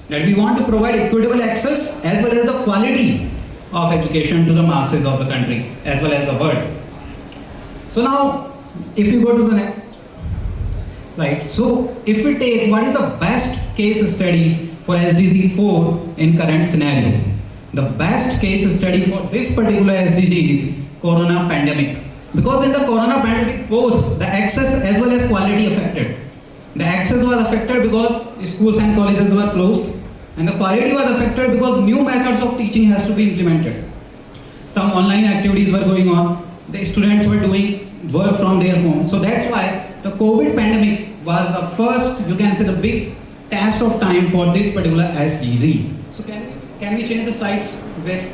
That we want to provide equitable access as well as the quality of education to the masses of the country as well as the world. So now, if you go to the next, right, so if we take what is the best case study for SDG 4 in current scenario, the best case study for this particular SDG is Corona pandemic. Because in the Corona pandemic, both the access as well as quality affected. The access was affected because schools and colleges were closed, and the quality was affected because new methods of teaching has to be implemented. Some online activities were going on, the students were doing work from their home. So that's why the COVID pandemic was the first, you can say, the big test of time for this particular SDG. So can we change the slides with?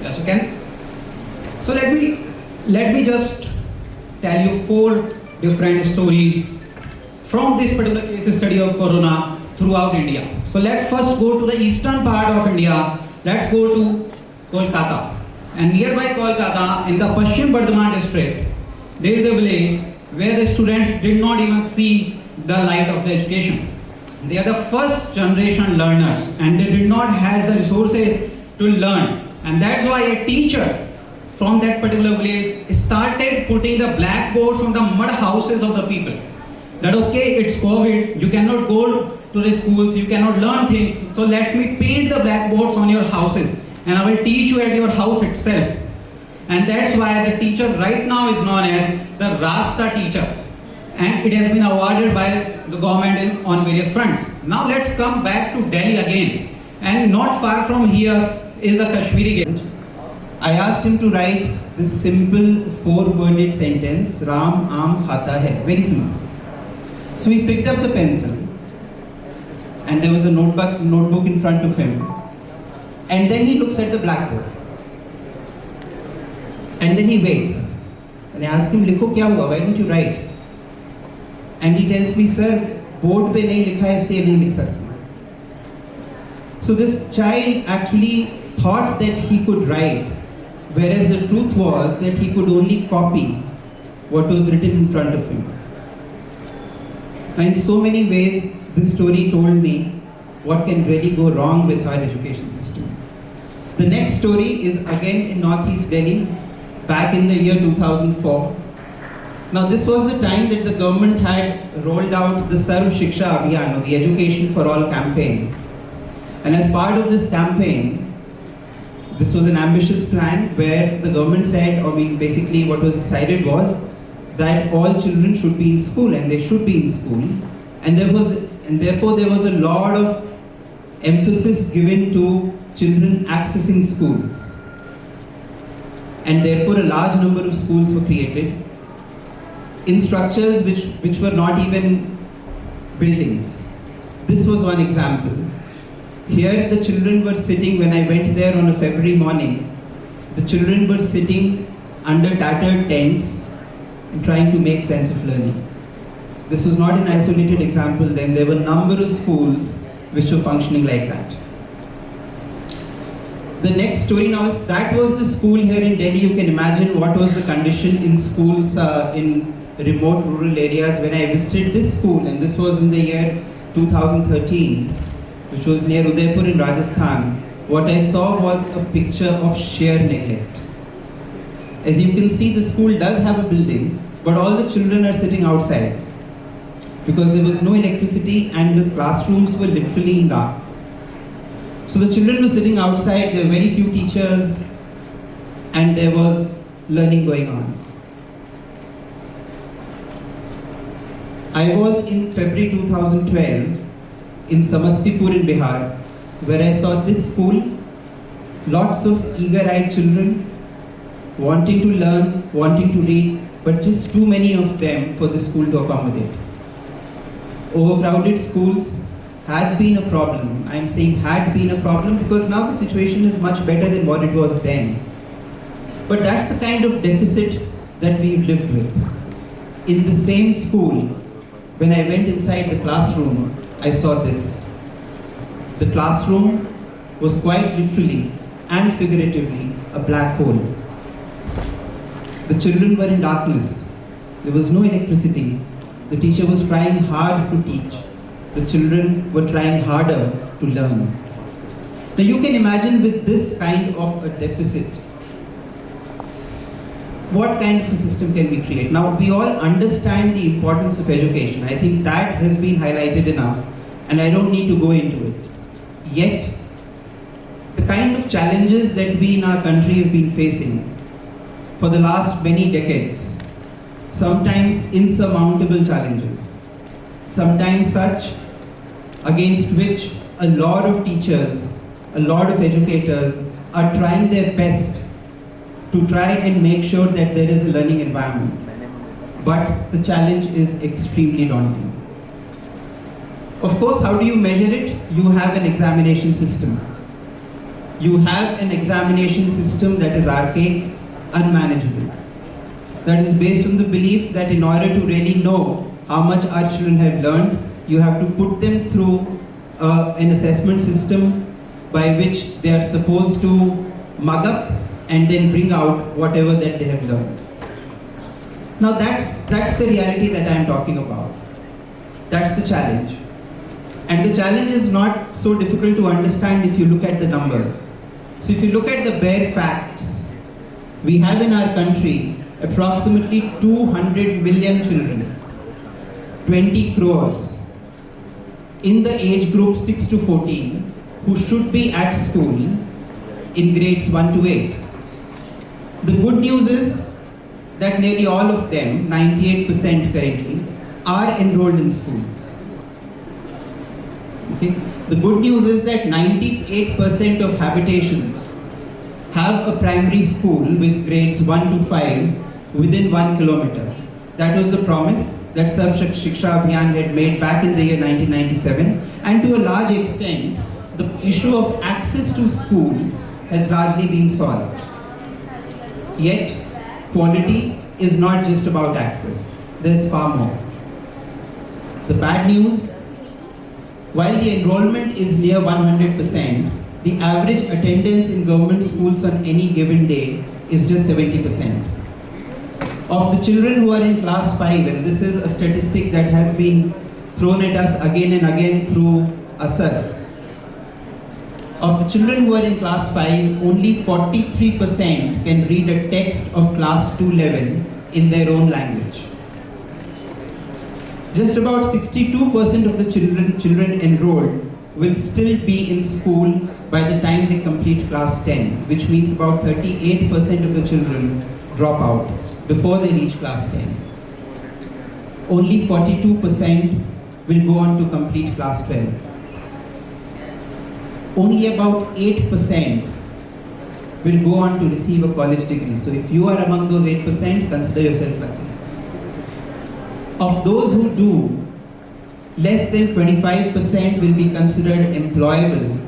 Yes, okay. So let me just tell you 4 different stories from this particular case study of Corona throughout India. So let's first go to the eastern part of India. Let's go to Kolkata. And nearby Kolkata, in the Paschim Bardhaman district, there is a village where the students did not even see the light of the education. They are the first generation learners and they did not have the resources to learn. And that's why a teacher from that particular village started putting the blackboards on the mud houses of the people. That okay, it's COVID, you cannot go to the schools, you cannot learn things, so let me paint the blackboards on your houses and I will teach you at your house itself. And that's why the teacher right now is known as the Rasta teacher, and it has been awarded by the government on various fronts. Now let's come back to Delhi again. And not far from here is the Kashmiri Gate. I asked him to write this simple 4-worded sentence, Ram Aam Khata Hai. Very simple. So he picked up the pencil and there was a notebook in front of him. And then he looks at the blackboard. And then he waits. And I ask him, Likho kya hua? Why don't you write? And he tells me, sir, board pe nahi likha hai, isliye nahi likh sakta. So this child actually thought that he could write, whereas the truth was that he could only copy what was written in front of him. And in so many ways, this story told me what can really go wrong with our education system. The next story is again in Northeast Delhi, back in the year 2004. Now this was the time that the government had rolled out the Sarv Shiksha Abhiyan, or the Education for All campaign. And as part of this campaign, this was an ambitious plan where the government said, or basically what was decided was that all children should be in school and they should be in school. And therefore there was a lot of emphasis given to children accessing schools. And therefore a large number of schools were created in structures which were not even buildings. This was one example. Here the children were sitting, when I went there on a February morning, the children were sitting under tattered tents and trying to make sense of learning. This was not an isolated example then, there were a number of schools which were functioning like that. The next story, now if that was the school here in Delhi, you can imagine what was the condition in schools in remote rural areas. When I visited this school, and this was in the year 2013, which was near Udaipur in Rajasthan, what I saw was a picture of sheer neglect. As you can see, the school does have a building, but all the children are sitting outside because there was no electricity and the classrooms were literally in dark. So the children were sitting outside, there were very few teachers, and there was learning going on. I was in February 2012 in Samastipur in Bihar, where I saw this school, lots of eager-eyed children wanting to learn, wanting to read, but just too many of them for the school to accommodate. Overcrowded schools had been a problem. I'm saying had been a problem because now the situation is much better than what it was then. But that's the kind of deficit that we've lived with. In the same school, when I went inside the classroom, I saw this. The classroom was quite literally and figuratively a black hole. The children were in darkness. There was no electricity. The teacher was trying hard to teach. The children were trying harder to learn. Now you can imagine with this kind of a deficit, what kind of a system can we create? Now we all understand the importance of education. I think that has been highlighted enough and I don't need to go into it. Yet, the kind of challenges that we in our country have been facing for the last many decades, sometimes insurmountable challenges, sometimes such against which a lot of teachers, a lot of educators are trying their best to try and make sure that there is a learning environment. But the challenge is extremely daunting. Of course, how do you measure it? You have an examination system. You have an examination system that is archaic, unmanageable. That is based on the belief that in order to really know how much our children have learned, you have to put them through an assessment system by which they are supposed to mug up and then bring out whatever that they have learned. Now that's the reality that I am talking about. That's the challenge. And the challenge is not so difficult to understand if you look at the numbers. So if you look at the bare facts, we have in our country approximately 200 million children, 20 crores, in the age group 6 to 14, who should be at school in grades 1 to 8. The good news is that nearly all of them, 98% currently, are enrolled in schools. Okay? The good news is that 98% of habitations have a primary school with grades 1 to 5 within 1 kilometer. That was the promise that Sarv Shiksha Abhiyan had made back in the year 1997, and to a large extent, the issue of access to schools has largely been solved. Yet, quality is not just about access. There's far more. The bad news, while the enrollment is near 100%, the average attendance in government schools on any given day is just 70%. Of the children who are in class 5, and this is a statistic that has been thrown at us again and again through ASAR, of the children who are in class 5, only 43% can read a text of class 2 level in their own language. Just about 62% of the children enrolled will still be in school by the time they complete class 10, which means about 38% of the children drop out before they reach class 10. Only 42% will go on to complete class 12. Only about 8% will go on to receive a college degree. So if you are among those 8%, consider yourself lucky. Of those who do, less than 25% will be considered employable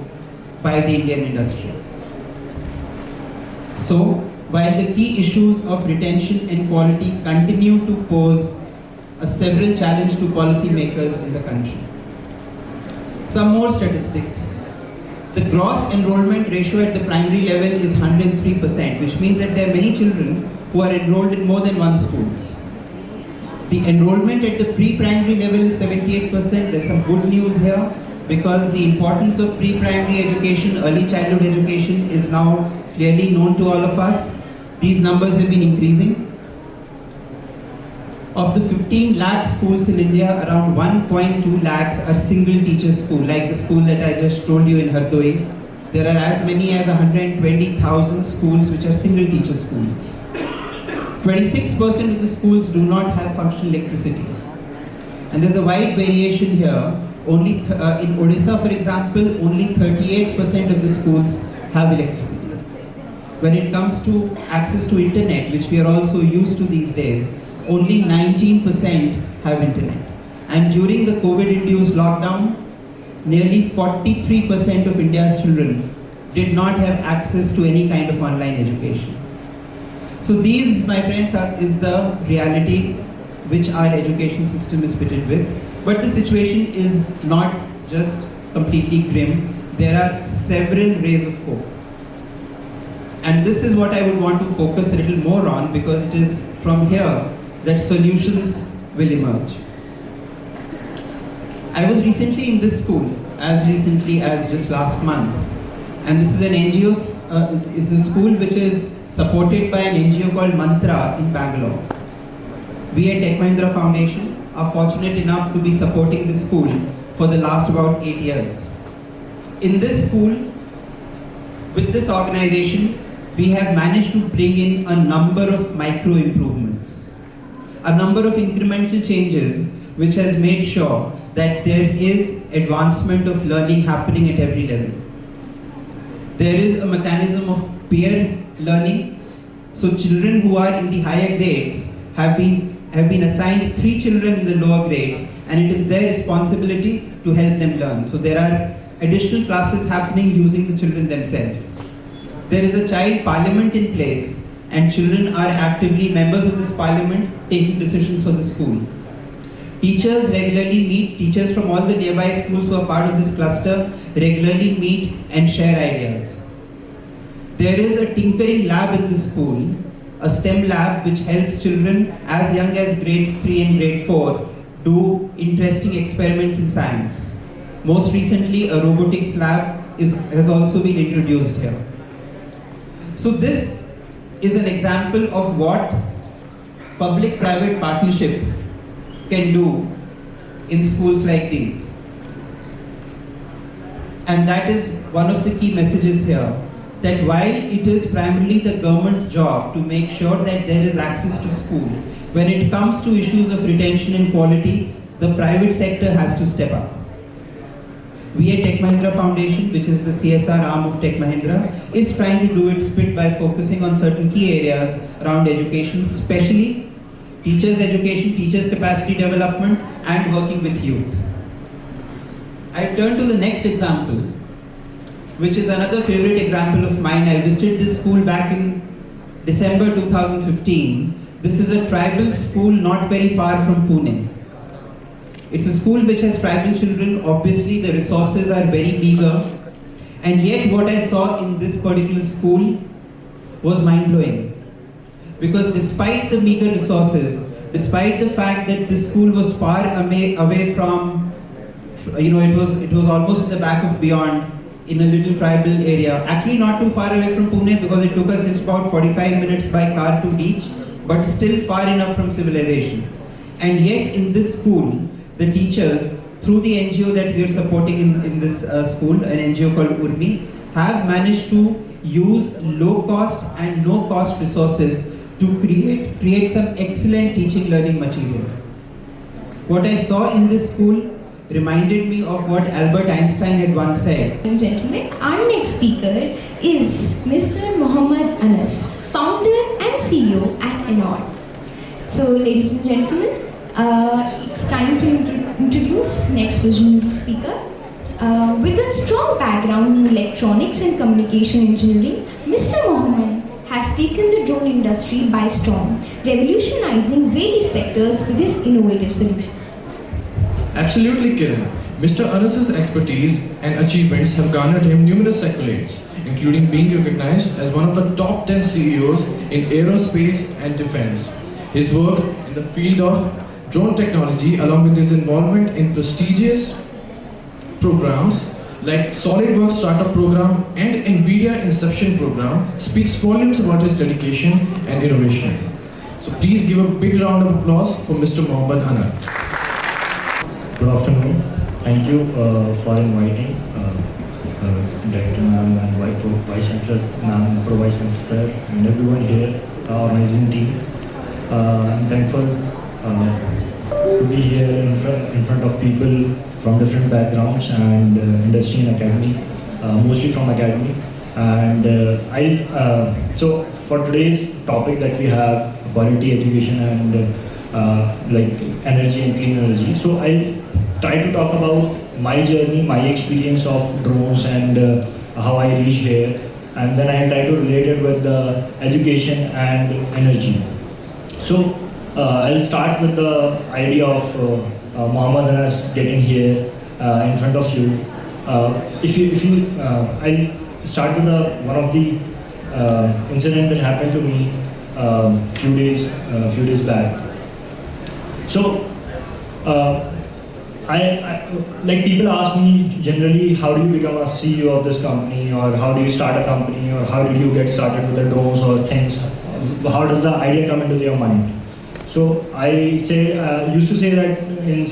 by the Indian industry. So, while the key issues of retention and quality continue to pose a several challenge to policymakers in the country. Some more statistics. The gross enrollment ratio at the primary level is 103%, which means that there are many children who are enrolled in more than one schools. The enrollment at the pre-primary level is 78%. There's some good news here because the importance of pre-primary education, early childhood education is now clearly known to all of us. These numbers have been increasing. Of the 15 lakh schools in India, around 1.2 lakhs are single teacher schools, like the school that I just told you in Hardoi. There are as many as 120,000 schools which are single teacher schools. 26% of the schools do not have functional electricity. And there's a wide variation here. Only in Odisha, for example, only 38% of the schools have electricity. When it comes to access to internet, which we are also used to these days, only 19% have internet. And during the COVID-induced lockdown, nearly 43% of India's children did not have access to any kind of online education. So these, my friends, is the reality which our education system is fitted with. But the situation is not just completely grim. There are several rays of hope. And this is what I would want to focus a little more on, because it is from here that solutions will emerge. I was recently in this school, as recently as just last month. And this is an NGO, it's a school which is supported by an NGO called Mantra in Bangalore. We at Tech Mahindra Foundation are fortunate enough to be supporting this school for the last about 8 years. In this school, with this organization, we have managed to bring in a number of micro improvements, a number of incremental changes which has made sure that there is advancement of learning happening at every level. There is a mechanism of peer learning. So children who are in the higher grades have been assigned 3 children in the lower grades, and it is their responsibility to help them learn. So there are additional classes happening using the children themselves. There is a child parliament in place, and children are actively members of this parliament taking decisions for the school. Teachers regularly meet, teachers from all the nearby schools who are part of this cluster regularly meet and share ideas. There is a tinkering lab in the school, a STEM lab which helps children as young as grades 3 and grade 4 do interesting experiments in science. Most recently, a robotics lab has also been introduced here. So this is an example of what public-private partnership can do in schools like these. And that is one of the key messages here, that while it is primarily the government's job to make sure that there is access to school, when it comes to issues of retention and quality, the private sector has to step up. we at Tech Mahindra Foundation, which is the CSR arm of Tech Mahindra, is trying to do its bit by focusing on certain key areas around education, especially teachers' education, teachers' capacity development, and working with youth. I turn to the next example, which is another favorite example of mine. I visited this school back in December 2015. This is a tribal school not very far from Pune. It's a school which has tribal children. Obviously, the resources are very meager. And yet, what I saw in this particular school was mind-blowing. Because despite the meager resources, despite the fact that this school was far away from, it was almost in the back of beyond, in a little tribal area. Actually not too far away from Pune, because it took us just about 45 minutes by car to reach, but still far enough from civilization. And yet in this school, the teachers, through the NGO that we are supporting in this school, an NGO called Urmi, have managed to use low cost and no cost resources to create some excellent teaching learning material. What I saw in this school reminded me of what Albert Einstein had once said. Ladies and gentlemen, our next speaker is Mr. Mohammad Anas, founder and CEO at Enord. So, ladies and gentlemen, it's time to introduce next visionary speaker. With a strong background in electronics and communication engineering, Mr. Mohammad has taken the drone industry by storm, revolutionizing various sectors with his innovative solutions. Absolutely, Kiran. Mr. Anas's expertise and achievements have garnered him numerous accolades, including being recognized as one of the top 10 CEOs in aerospace and defense. His work in the field of drone technology, along with his involvement in prestigious programs like SolidWorks Startup Program and NVIDIA Inception Program, speaks volumes about his dedication and innovation. So please give a big round of applause for Mr. Mohammad Anas. Good afternoon. Thank you for inviting Director Ma'am and Vice Chancellor Ma'am, Pro Vice Chancellor, and everyone here, our organizing team. I'm thankful to be here in front of people from different backgrounds and industry and academy, mostly from academy. And so for today's topic that we have, quality education and like energy and clean energy. So I try to talk about my journey, my experience of drones and how I reached here, and then I try to relate it with the education and energy. So I'll start with the idea of Mohammad Anas getting here in front of you. I'll start with one of the incident that happened to me few days back. So I like people ask me generally, how do you become a CEO of this company, or how do you start a company, or how did you get started with the drones or things? How does the idea come into your mind? So I say, used to say that in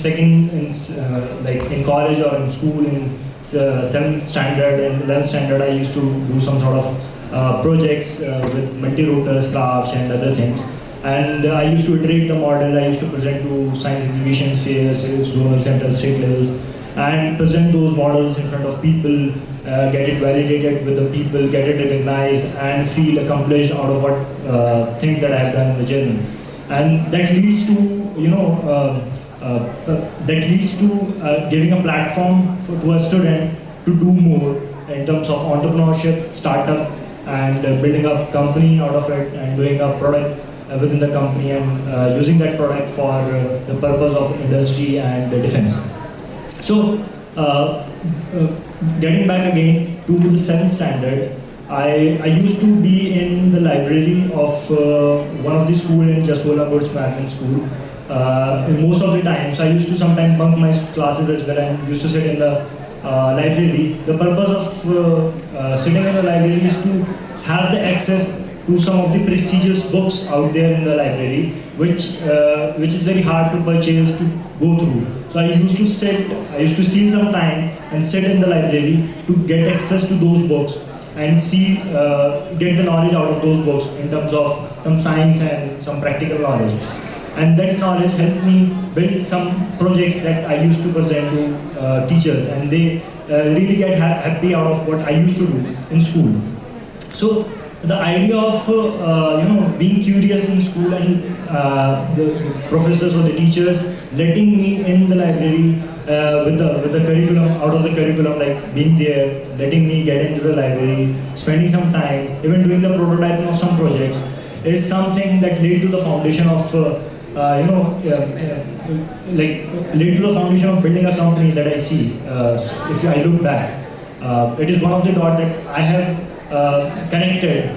college or in school in 7th standard and 11th standard, I used to do some sort of projects with multi-rotors, crafts and other things. And I used to iterate the model. I used to present to science exhibitions, fairs, zonal, central, state levels, and present those models in front of people, get it validated with the people, get it recognized, and feel accomplished out of what things that I have done in the journey. And that leads to, giving a platform to a student to do more in terms of entrepreneurship, startup, and building a company out of it, and doing a product within the company, and using that product for the purpose of industry and defense. So, getting back again to the 7th standard, I used to be in the library of one of the schools in Jaswala Goods Management School. Most of the times, I used to sometimes bunk my classes as well, and used to sit in the library. The purpose of sitting in the library is to have the access to some of the prestigious books out there in the library, which is very hard to purchase, to go through. So I used to steal some time and sit in the library to get access to those books and get the knowledge out of those books in terms of some science and some practical knowledge. and that knowledge helped me build some projects that I used to present to teachers, and they really get happy out of what I used to do in school. So the idea of being curious in school, and the professors or the teachers letting me in the library with the curriculum, out of the curriculum, like being there, letting me get into the library, spending some time, even doing the prototyping of some projects, is something that laid to the foundation of laid to the foundation of building a company that I see. If I look back, it is one of the dots that I have connected.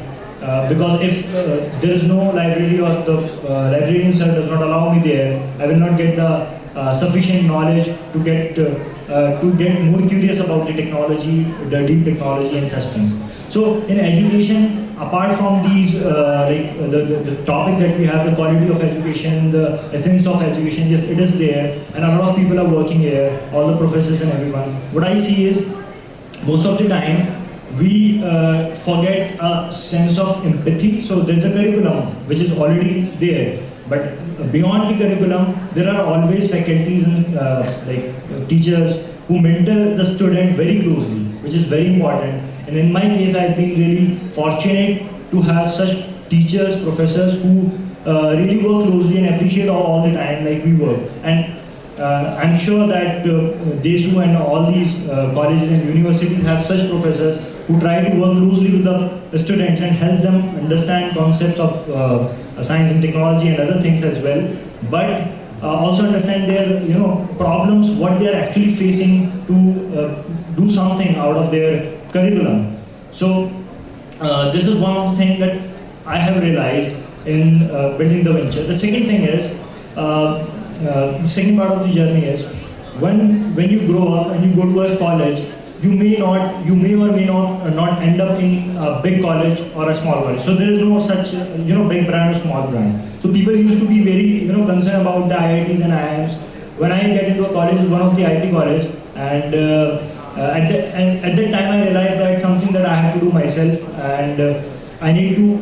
Because if there is no library, or the librarian sir does not allow me there, I will not get the sufficient knowledge to get more curious about the technology, the deep technology and such things. So in education, apart from these the topic that we have, the quality of education, the essence of education, yes, it is there, and a lot of people are working here, all the professors and everyone. What I see is, most of the time, we forget a sense of empathy. So there's a curriculum which is already there, but beyond the curriculum, there are always faculties and teachers who mentor the student very closely, which is very important. And in my case, I've been really fortunate to have such teachers, professors who really work closely and appreciate all the time like we work. And I'm sure that DSEU and all these colleges and universities have such professors who try to work closely with the students and help them understand concepts of science and technology and other things as well, but also understand their problems, what they are actually facing, to do something out of their curriculum. So this is one of the things that I have realized in building the venture. The second thing is, the second part of the journey is, when you grow up and you go to a college, you may or may not end up in a big college or a small college. So there is no such big brand or small brand. So people used to be very concerned about the IITs and IIMs. When I get into a college, one of the IT college, and at that time I realized that it's something that I have to do myself, and I need to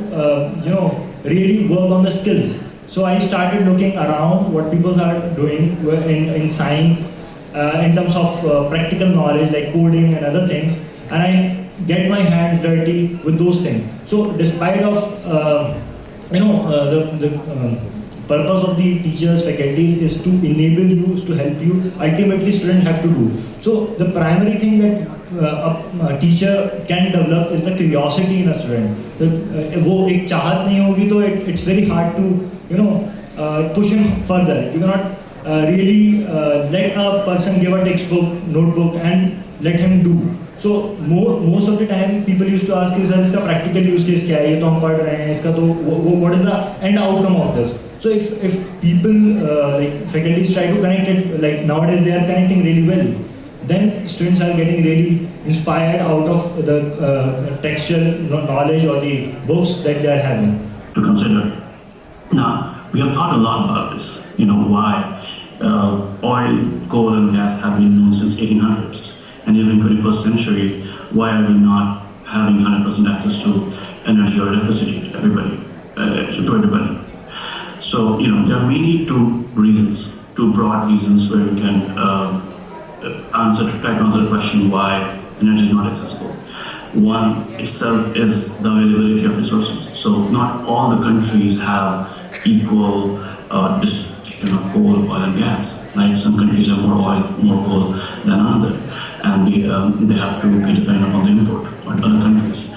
really work on the skills. So I started looking around what people are doing in science, in terms of practical knowledge like coding and other things, and I get my hands dirty with those things. So despite of the purpose of the teachers, faculties is to enable you, is to help you. Ultimately, students have to do. So the primary thing that a teacher can develop is the curiosity in a student. So वो एक चाहत नहीं होगी तो it's very hard to push him further. You cannot really let a person give a textbook, notebook, and let him do. So most of the time people used to ask, sir, इसका practical use case क्या है? ये तो हम पढ़ रहे हैं, इसका तो what is the end outcome of this? So if people like faculties try to connect it, like nowadays they are connecting really well, then students are getting really inspired out of the textual knowledge or the books that they are having. To consider. Now, we have thought a lot about this, why oil, coal and gas have been known since 1800s, and even 21st century, why are we not having 100% access to energy or electricity to everybody? So, there are mainly two broad reasons where we can try to answer the question why energy is not accessible. One itself is the availability of resources. So not all the countries have equal distribution of coal, oil and gas. Like some countries have more oil, more coal than another, and they have to be dependent on the import or other countries.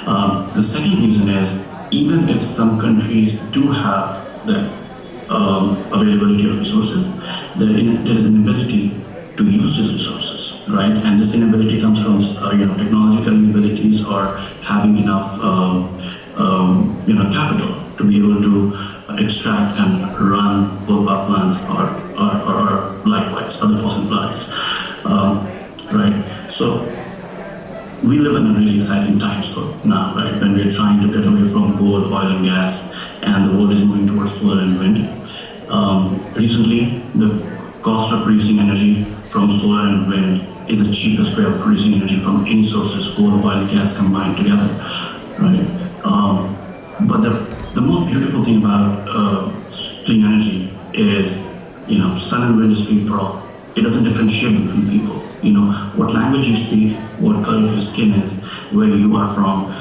The second reason is, even if some countries do have the availability of resources, there is an inability to use these resources, right? And this inability comes from technological inabilities or having enough capital to be able to extract and run coal power plants or likewise other fossil plants, right? So we live in a really exciting time now, right? When we're trying to get away from coal, oil and gas, and the world is moving towards solar and wind. Recently, the cost of producing energy from solar and wind is the cheapest way of producing energy from any sources, coal, oil, and gas combined together, right? But the most beautiful thing about clean energy is, sun and wind is free for all. It doesn't differentiate between people. What language you speak, what color your skin is, where you are from,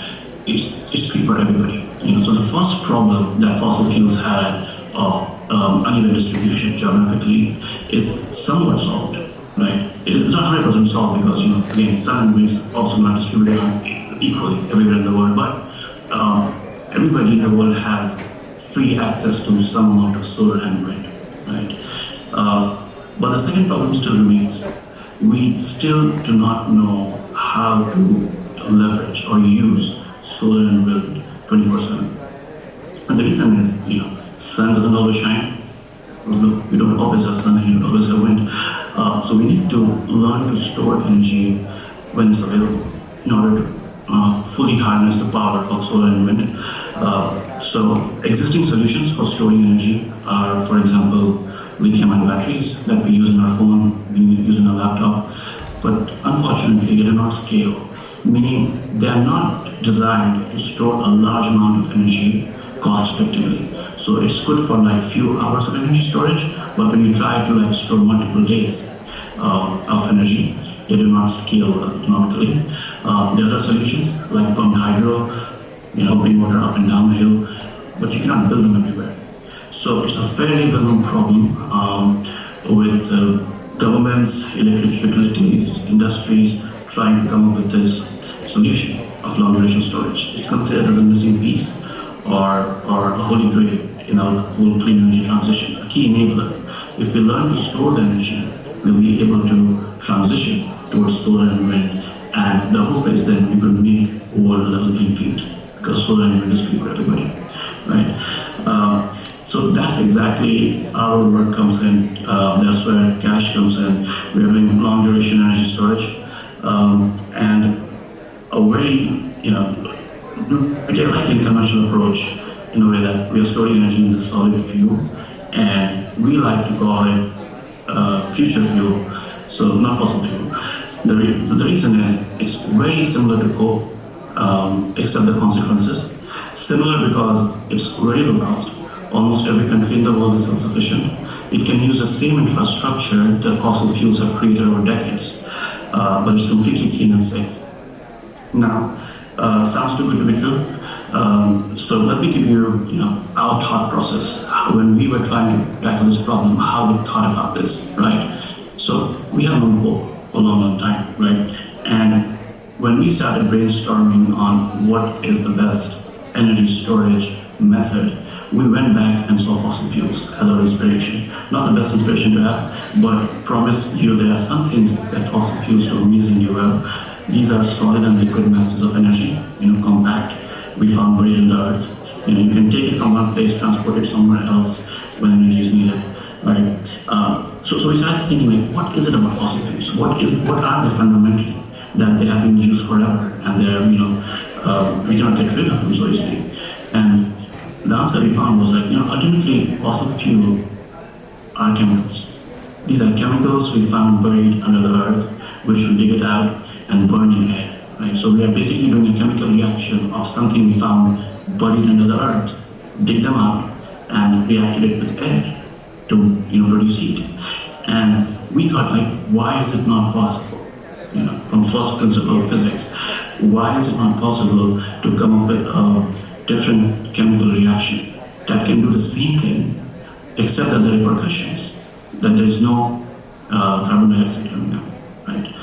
it's free for everybody. So the first problem that fossil fuels had of uneven distribution geographically is somewhat solved, right? It's not 100% solved because, again, sun and wind is also not distributed equally everywhere in the world, but everybody in the world has free access to some amount of solar and wind, right? But the second problem still remains. We still do not know how to leverage or use solar and wind 24/7. And the reason is, sun doesn't always shine. You don't always have sun and you don't always have wind. So we need to learn to store energy when it's available in order to fully harness the power of solar and wind. So existing solutions for storing energy are, for example, lithium-ion batteries that we use in our phone, we use in our laptop, but unfortunately they do not scale, meaning they are not designed to store a large amount of energy cost-effectively. So it's good for like few hours of energy storage, but when you try to store multiple days of energy, they do not scale economically. There are other solutions like pumped hydro, pumping water up and down the hill, but you cannot build them everywhere. So it's a fairly well-known problem with governments, electric utilities, industries trying to come up with this solution of long-duration storage. It's considered as a missing piece or a holy grail in our whole clean energy transition, a key enabler. If we learn to store the energy, we'll be able to transition towards solar and wind, and the hope is then we will make the world a level playing field because solar and wind is free for everybody, right? So that's exactly our work comes in. That's where cash comes in. We are doing long duration energy storage, and a very, pretty likely conventional approach in a way that we are storing energy in the solid fuel, and we like to call it future fuel, so not fossil fuel. The reason is it's very similar to coal, except the consequences. Similar because it's very low cost. Almost every country in the world is self-sufficient. It can use the same infrastructure that fossil fuels have created over decades, but it's completely clean and safe. Now, sounds too good to be true. So let me give you, our thought process when we were trying to tackle this problem, how we thought about this, right? So we have known coal for a long time, right? And when we started brainstorming on what is the best energy storage method, we went back and saw fossil fuels as our inspiration. Not the best inspiration to have, but promise you there are some things that fossil fuels do amazingly well. These are solid and liquid masses of energy, compact. We found buried in the earth. You can take it from one place, transport it somewhere else when energy is needed, right? So we started thinking, like, what is it about fossil fuels? What are they fundamentally that they have been used forever, and they're, we cannot get rid of them so easily. And the answer we found was that, ultimately fossil fuel are chemicals. These are chemicals we found buried under the earth, which we dig it out and burn in air. Right? So we are basically doing a chemical reaction of something we found buried under the earth, dig them out, and reacted it with air to produce heat. And we thought, like, why is it not possible? From first principle of physics, why is it not possible to come up with a different chemical reaction that can do the same thing, except that the repercussions, that there is no carbon dioxide coming out, right?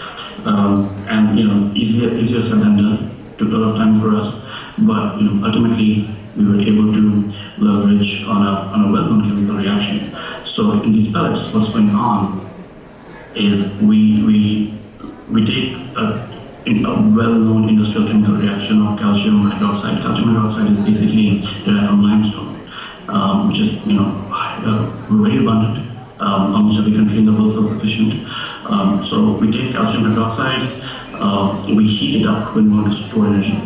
And easier said than done. Took a lot of time for us, but ultimately we were able to leverage on a well-known chemical reaction. So in these pellets, what's going on is we take a well-known industrial chemical reaction of calcium hydroxide. Calcium hydroxide is basically derived from limestone, which is very abundant. Almost every country in the world is self-sufficient. So we take calcium hydroxide, we heat it up when we want to store energy,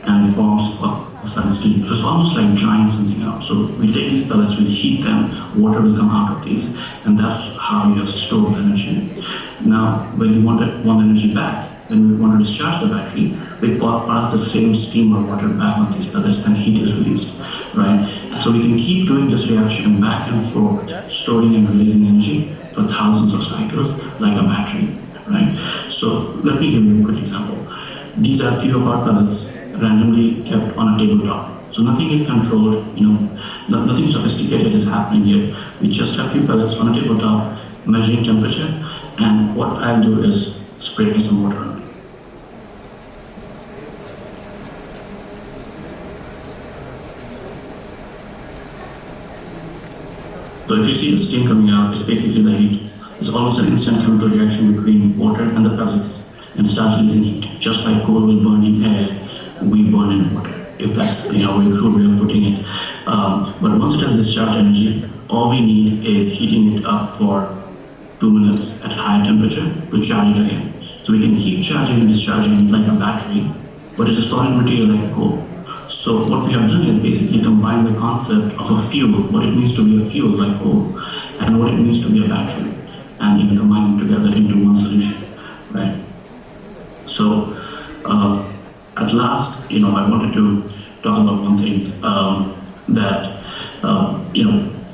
and it forms a sudden steam. So it's almost like drying something out. So we take these pellets, we heat them, water will come out of these, and that's how you have stored the energy. Now, when you want the energy back, when we want to discharge the battery, we pass the same steam or water back on these pellets and heat is released, right? So we can keep doing this reaction back and forth, storing and releasing energy for thousands of cycles like a battery, right? So let me give you a quick example. These are 3 of our pellets randomly kept on a tabletop. So nothing is controlled, nothing sophisticated is happening here. We just have 3 pellets on a tabletop, measuring temperature, and what I'll do is spray some water on it. So if you see the steam coming out, it's basically the heat. It's almost an instant chemical reaction between water and the pellets and start releasing heat. Just like coal will burn in air, we burn in water. If that's a very crude way of putting it. But once it has discharged energy, all we need is heating it up for 2 minutes at higher temperature to charge it again. So we can keep charging and discharging like a battery, but it's a solid material like coal. So what we have done is basically combine the concept of a fuel, what it means to be a fuel like coal, and what it means to be a battery, and combine them together into one solution, right? So at last, I wanted to talk about one thing, that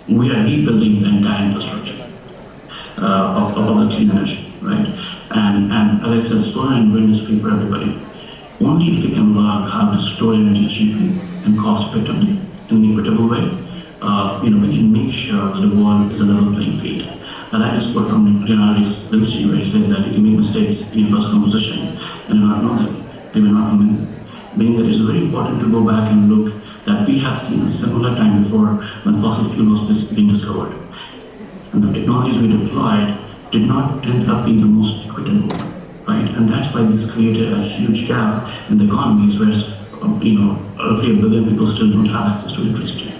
we are rebuilding the entire infrastructure of the clean energy, right? And as I said, solar and wind is free for everybody. Only if we can learn how to store energy cheaply and cost effectively in an equitable way, we can make sure that the world is a level playing field. And I just quote from Rihan Suri, where he says that if you make mistakes in your first composition and do not know them, they will not come in. Meaning that it's very important to go back and look that we have seen a similar time before when fossil fuel was being discovered. And the technologies we deployed did not end up being the most equitable, right? And that's why this created a huge gap in the economies where, roughly 1 billion people still don't have access to electricity.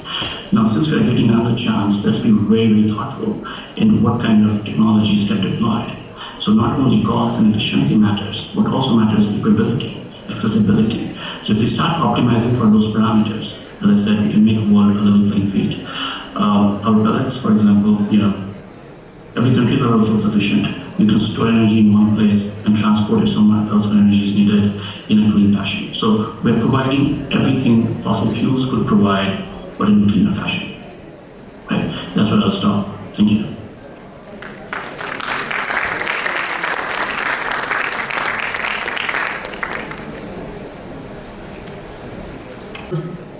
Now, since we are getting another chance, let's be very, very thoughtful in what kind of technologies get deployed. So not only cost and efficiency matters, what also matters is equability, accessibility. So if we start optimizing for those parameters, as I said, we can make a world a level playing field. Our pellets, for example, every country is also sufficient. You can store energy in one place and transport it somewhere else when energy is needed in a clean fashion. So we're providing everything fossil fuels could provide, but in a cleaner fashion. Right? That's where I'll stop. Thank you.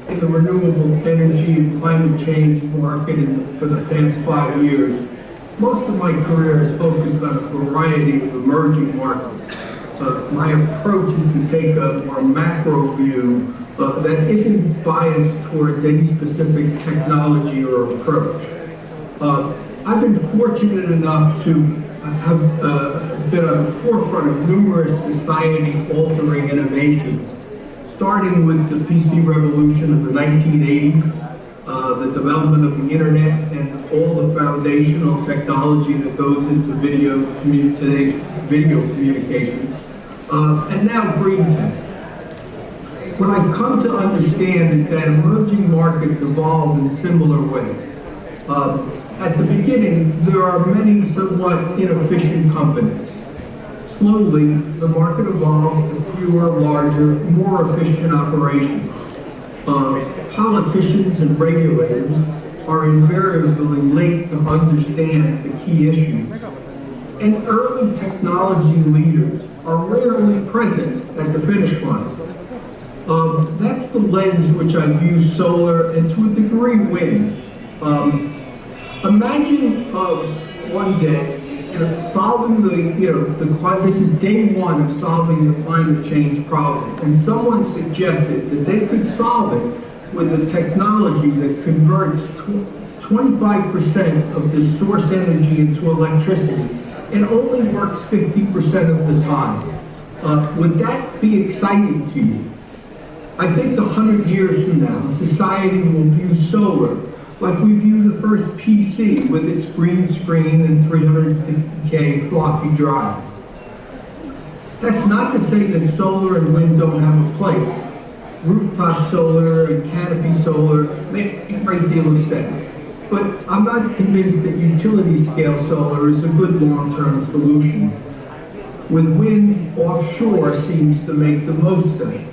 In the renewable energy and climate change market for the past 5 years, most of my career has focused on a variety of emerging markets. My approach is to take a more macro view that isn't biased towards any specific technology or approach. I've been fortunate enough to have been on the forefront of numerous society-altering innovations, starting with the PC revolution of the 1980s, the development of the internet and all the foundational technology that goes into today's video communications, and now green tech. What I've come to understand is that emerging markets evolve in similar ways. At the beginning, there are many somewhat inefficient companies. Slowly, the market evolves to fewer, larger, more efficient operations. Politicians and regulators are invariably late to understand the key issues. And early technology leaders are rarely present at the finish line. That's the lens which I view solar and to a degree wind. Imagine one day solving this is day one of solving the climate change problem, and someone suggested that they could solve it with a technology that converts 25% of the source energy into electricity and only works 50% of the time. Would that be exciting to you? I think 100 years from now, society will view solar like we view the first PC with its green screen and 360K floppy drive. That's not to say that solar and wind don't have a place. Rooftop solar and canopy solar make a great deal of sense. But I'm not convinced that utility scale solar is a good long-term solution. with wind offshore seems to make the most sense.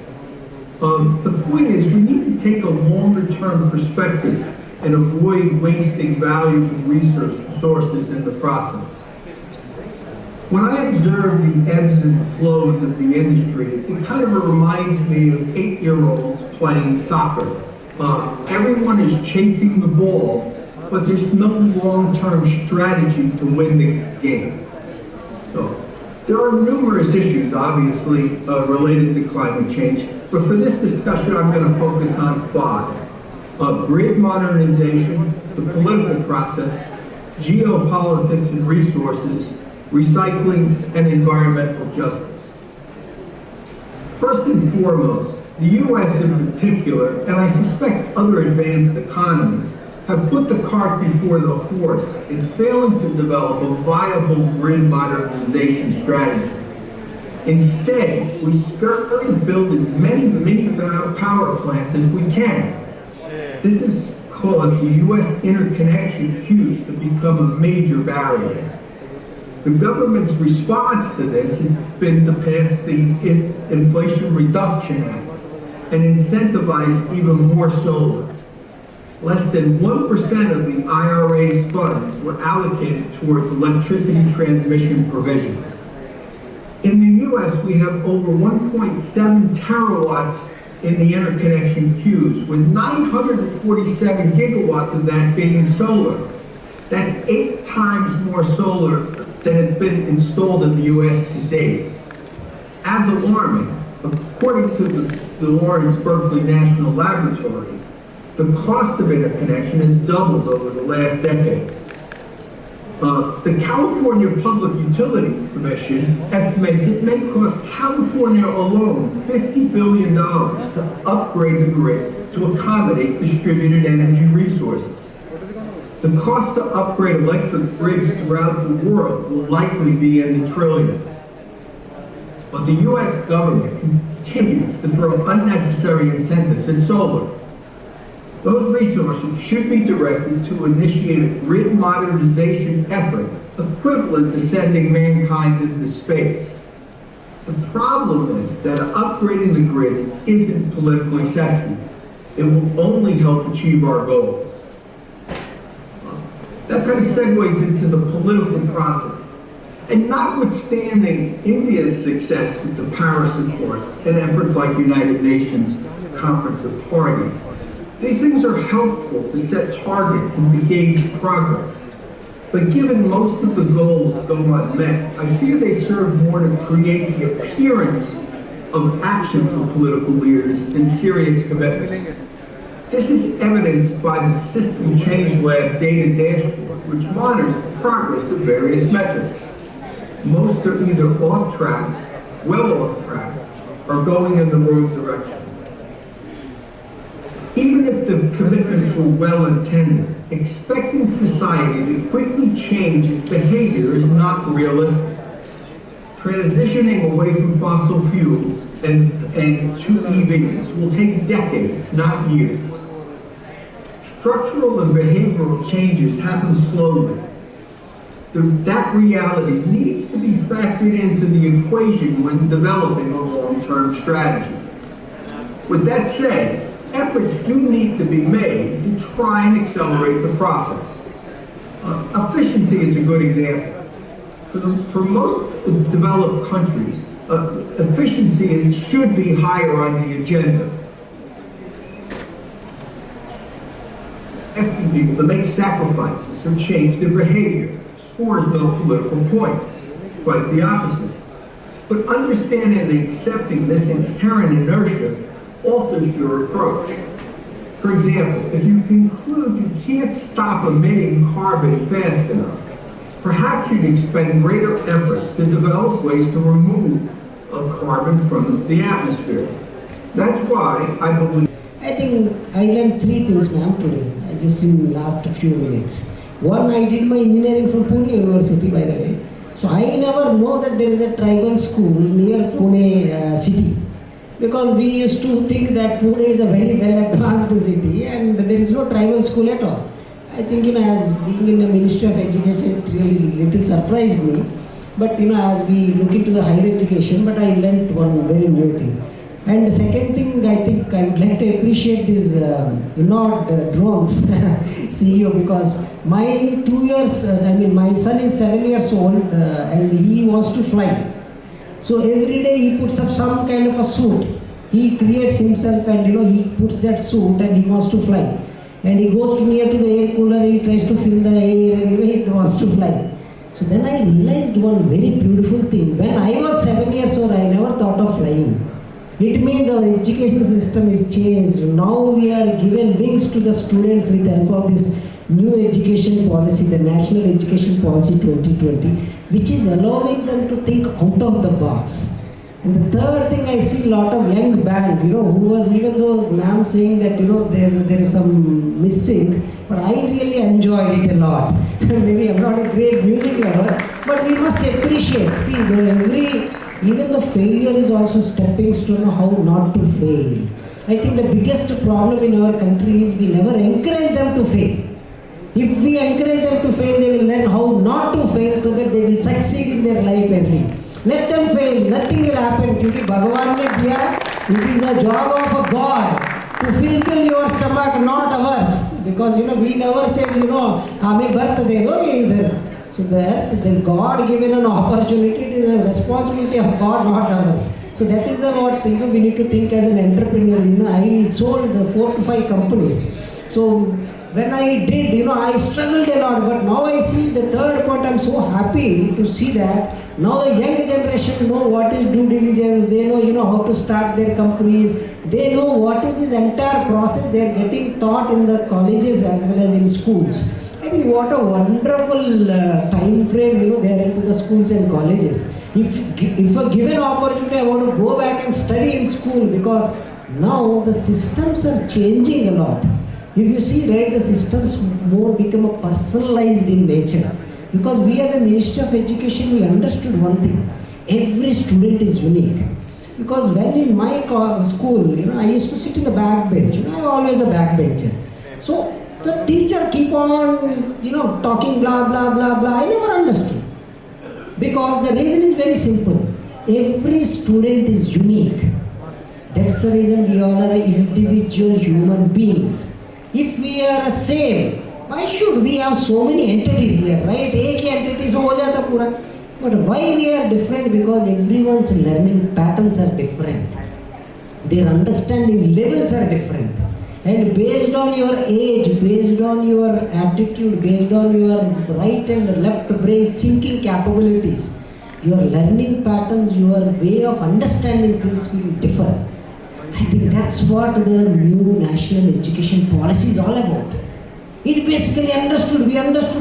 The point is, we need to take a longer-term perspective and avoid wasting valuable resources in the process. When I observe the ebbs and flows of the industry, it kind of reminds me of 8-year-olds playing soccer. Everyone is chasing the ball, but there's no long-term strategy to win the game. So, there are numerous issues, obviously, related to climate change, but for this discussion, I'm going to focus on 5. Grid modernization, the political process, geopolitics and resources, recycling, and environmental justice. First and foremost, the U.S. in particular, and I suspect other advanced economies, have put the cart before the horse in failing to develop a viable grid modernization strategy. Instead, we scurry build as many mini power plants as we can. This has caused the U.S. interconnection queues to become a major barrier. The government's response to this has been to pass the Inflation Reduction Act and incentivize even more solar. Less than 1% of the IRA's funds were allocated towards electricity transmission provisions. In the U.S., we have over 1.7 terawatts in the interconnection queues, with 947 gigawatts of that being solar. That's 8 times more solar than has been installed in the U.S. to date. As alarming, according to the Lawrence Berkeley National Laboratory, the cost of interconnection has doubled over the last decade. The California Public Utility Commission estimates it may cost California alone $50 billion to upgrade the grid to accommodate distributed energy resources. The cost to upgrade electric grids throughout the world will likely be in the trillions. But the U.S. government continues to throw unnecessary incentives at solar. Those resources should be directed to initiate a grid modernization effort equivalent to sending mankind into space. The problem is that upgrading the grid isn't politically sexy. It will only help achieve our goals. That kind of segues into the political process. And notwithstanding India's success with the Paris Accords and efforts like United Nations Conference of Parties, these things are helpful to set targets and to gauge progress. But given most of the goals go unmet, I fear they serve more to create the appearance of action for political leaders than serious commitment. This is evidenced by the System Change Lab data dashboard, which monitors the progress of various metrics. Most are either off track, well off track, or going in the wrong direction. Even if the commitments were well-intended, expecting society to quickly change its behavior is not realistic. Transitioning away from fossil fuels and to EVs will take decades, not years. Structural and behavioral changes happen slowly. That reality needs to be factored into the equation when developing a long-term strategy. With that said, efforts do need to be made to try and accelerate the process. Efficiency is a good example. For most developed countries, efficiency should be higher on the agenda. Asking people to make sacrifices or change their behavior scores no political points, quite the opposite. But understanding and accepting this inherent inertia alters your approach. For example, if you conclude you can't stop emitting carbon fast enough, perhaps you'd expend greater efforts to develop ways to remove carbon from the atmosphere. That's why I believe... I think I learned 3 things, ma'am, today, just in the last few minutes. One, I did my engineering from Pune University, by the way. So I never know that there is a tribal school near Pune city. Because we used to think that Pune is a very well advanced city and there is no tribal school at all. I think, as being in the Ministry of Education, it really little surprised me. But as we look into the higher education, but I learnt one very new thing. And the second thing, I think I would like to appreciate this Enord drones CEO, because my 2 years, my son is 7 years old and he wants to fly. So every day he puts up some kind of a suit. He creates himself and he puts that suit and he wants to fly. And he goes near to the air cooler, he tries to fill the air and he wants to fly. So then I realized one very beautiful thing. When I was 7 years old, I never thought of flying. It means our education system is changed. Now we are given wings to the students with the help of this new education policy, the National Education Policy 2020, which is allowing them to think out of the box. And the third thing, I see a lot of young band, who was, even though ma'am saying that, there is some missing, but I really enjoyed it a lot. Maybe I'm not a great music lover, but we must appreciate. See, even the failure is also stepping stone of how not to fail. I think the biggest problem in our country is we never encourage them to fail. If we encourage them to fail, they will learn how not to fail so that they will succeed in their life at least. Let them fail, nothing will happen. Because Bhagavan ne diya, it is the job of a God to fulfill your stomach, not ours. Because we never say, hame birth de do ye idhar. So the God given an opportunity, it is a responsibility of God, not ours. So that is what we need to think as an entrepreneur. I sold 4 to 5 companies. So when I did, I struggled a lot. But now I see the third point. I'm so happy to see that now the young generation know what is due diligence. They know, how to start their companies. They know what is this entire process. They are getting taught in the colleges as well as in schools. I think what a wonderful time frame, they are into the schools and colleges. If a given opportunity, I want to go back and study in school, because now the systems are changing a lot. If you see, right, the systems more become a personalized in nature. Because we as a Ministry of Education, we understood one thing. Every student is unique. Because when in my school, I used to sit in the back bench. I was always a backbencher. So the teacher keep on, talking blah, blah, blah, blah. I never understood. Because the reason is very simple. Every student is unique. That's the reason we all are individual human beings. If we are the same, why should we have so many entities here, right? Ek entity se ho jata pura. But why we are different? Because everyone's learning patterns are different. Their understanding levels are different. And based on your age, based on your aptitude, based on your right and left brain thinking capabilities, your learning patterns, your way of understanding things will differ. I think that's what the new national education policy is all about. It basically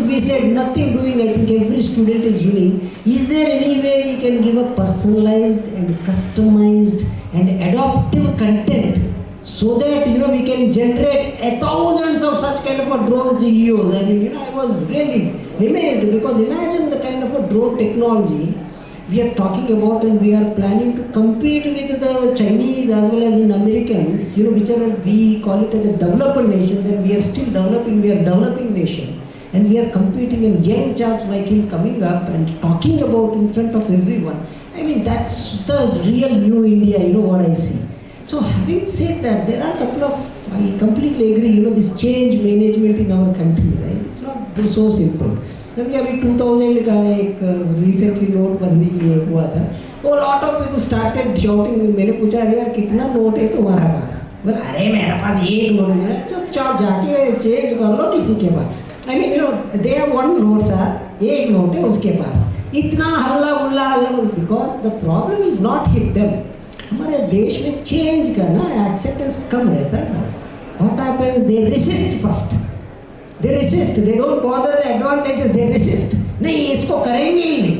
we said nothing doing. I think every student is unique. Is there any way we can give a personalized and customized and adaptive content so that we can generate thousands of such kind of a drone CEOs? I was really amazed, because imagine the kind of a drone technology we are talking about, and we are planning to compete with the Chinese as well as in Americans, whichever we call it as a developed nations, and we are still developing, we are developing nation, and we are competing, and young chaps like him coming up and talking about in front of everyone. That's the real new India, what I see. So having said that, there are a couple of, I completely agree, this change management in our country, right? It's not so simple. अभी 2000 का एक recently नोटबंदी हुआ था, वो lot of people started shouting. मैंने पूछा, अरे यार कितना नोट है तुम्हारे पास? बोला, अरे मेरे पास एक नोट है। चुपचाप जाके चेंज कर लो किसी के पास। they have one note sir, एक नोट है उसके पास। इतना हल्ला गुल्ला, because the problem is not hit them. हमारे देश में change का acceptance कम रहता है sir. What happens? They resist first. They resist. They don't bother the advantages. They resist. नहीं इसको करेंगे ही नहीं.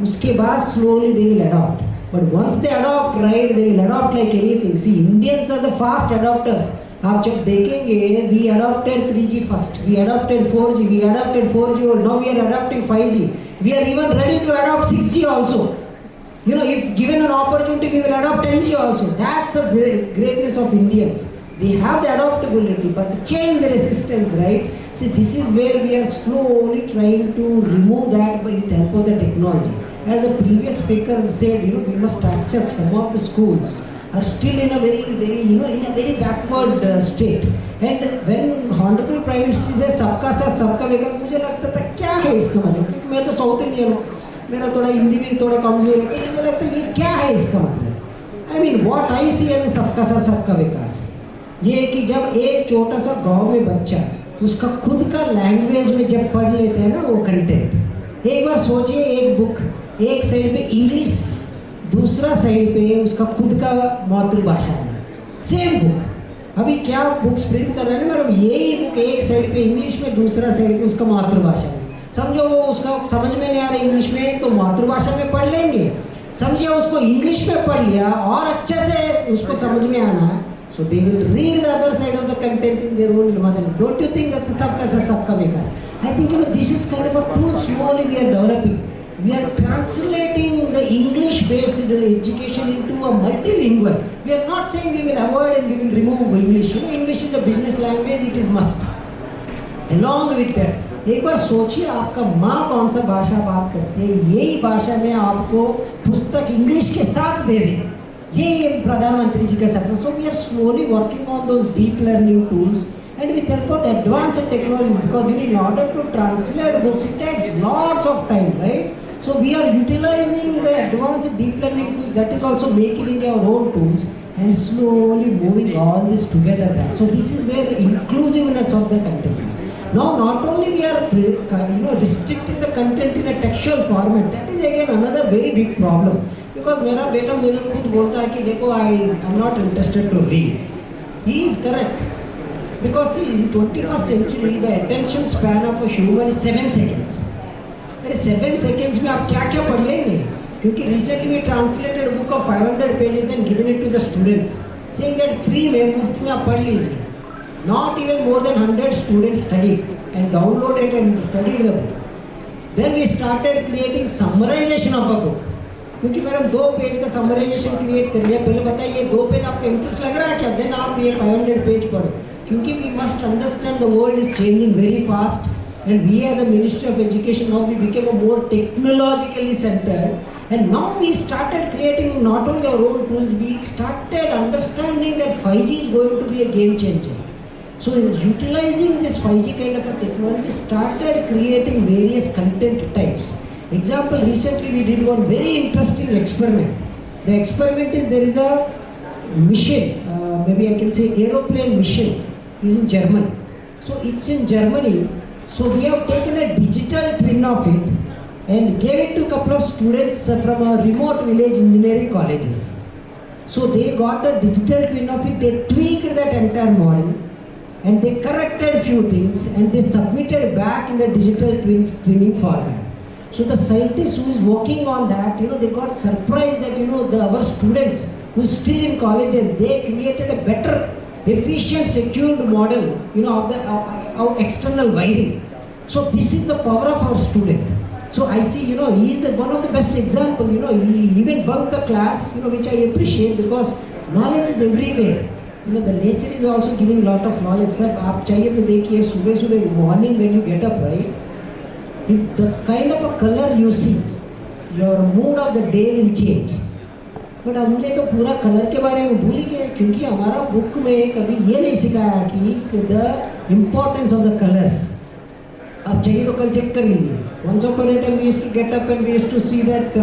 उसके बाद slowly they will adopt. But once they adopt, right, they will adopt like anything. See, Indians are the fast adopters. आप जब देखेंगे, we adopted 3G first. We adopted 4G. We adopted 4G. Now we are adopting 5G. We are even ready to adopt 6G also. If given an opportunity, we will adopt 10G also. That's the greatness of Indians. They have the adaptability, but to change the resistance, right? See, this is where we are slowly trying to remove that by the help of the technology. as the previous speaker said, we must accept some of the schools are still in a very, in a very backward state. And when Honorable Prime Minister says सबका साथ सबका विकास, मुझे लगता था क्या है इसका मतलब, क्योंकि मैं तो साउथ इंडियन हूँ, मेरा थोड़ा हिंदी भी थोड़ा कमजोर है, तो मुझे लगता है ये क्या है इसका मतलब. I mean what I see as सबका साथ सबका विकास, ये कि जब एक छोटा सा गांव में बच्चा उसका खुद का लैंग्वेज में जब पढ़ लेते हैं ना वो कंटेंट, एक बार सोचिए एक बुक एक साइड पे इंग्लिश, दूसरा साइड पे उसका खुद का मातृभाषा में, सेम बुक. अभी क्या बुक्स प्रिंट कर रहे हैं ना मैडम, यही बुक एक साइड पे इंग्लिश में, दूसरा साइड पे उसका मातृभाषा में. समझो वो उसका समझ में नहीं आ रहा इंग्लिश में तो मातृभाषा में पढ़ लेंगे, समझिए उसको इंग्लिश में पढ़ लिया और अच्छे से उसको समझ में आना है, so they will read the other side of the content in their own mother. Don't you think that's a sabka vikas? I think this is kind of a tool slowly we are developing. We are translating the English-based education into a multilingual. We are not saying we will avoid and we will remove English. English is a business language, it is must. Along with that, एक बार सोचिए आपका माँ कौन सा भाषा बात करती है, यही भाषा में आपको पुस्तक इंग्लिश के साथ दे दे, ये प्रधानमंत्री जी का सपना. So we are slowly working on those deep learning tools and with help of advanced technologies, because in order to translate books it takes lots of time, right? So we are utilizing the advanced deep learning tools, that is also making India our own tools, and slowly moving all this together. So this is where the inclusiveness of the content. Now not only we are restricting the content in a textual format, that is again another very big problem. Because मेरा बेटा मुझे खुद बोलता है कि देखो I am not interested to read. He is correct. Because see, in 21st century the attention span of a human is 7 seconds. 7 seconds में आप क्या क्या पढ़ लेंगे? क्योंकि recently we translated a book of 500 pages and given it to the students, saying that free में मुफ्त में आप पढ़ लीजिए. Not even more than 100 students studied and downloaded and studied the book. Then we started creating summarization of a book. क्योंकि madam 2 page का summarization create कर लिया, पहले बताइए 2 पेज आपका इंटरेस्ट लग रहा है क्या, देन आप ये 500 पेज पढ़ो. क्योंकि we must understand the world is changing very fast and we as a ministry of education now we became a more technologically centred and now we started creating not only our own tools, we started understanding that 5G is going to be a game changer. So utilizing this 5G kind of a technology started creating various content types. Example, recently we did one very interesting experiment. The experiment is there is a mission, maybe I can say aeroplane mission, is in German. So it's in Germany. So we have taken a digital twin of it and gave it to a couple of students from a remote village engineering colleges. So they got a digital twin of it, they tweaked that entire model and they corrected few things and they submitted back in the digital twinning format. So the scientists who is working on that, they got surprised that our students who is still in colleges, they created a better, efficient, secured model, of the external wiring. So this is the power of our student. So I see, he is one of the best example. He even bunked the class, which I appreciate because knowledge is everywhere. The nature is also giving lot of knowledge. Sir, आप चाहिए तो देखिए सुबह morning when you get up, right? If the kind of a color you see, your mood of the day will change. But हमने तो पूरा colour के बारे में भूल ही गए क्योंकि हमारा बुक में कभी ये नहीं सिखाया कि the importance of the colors. आप चाहिए तो कल चेक कर लीजिए. Once upon a time we used to get up and we used to see that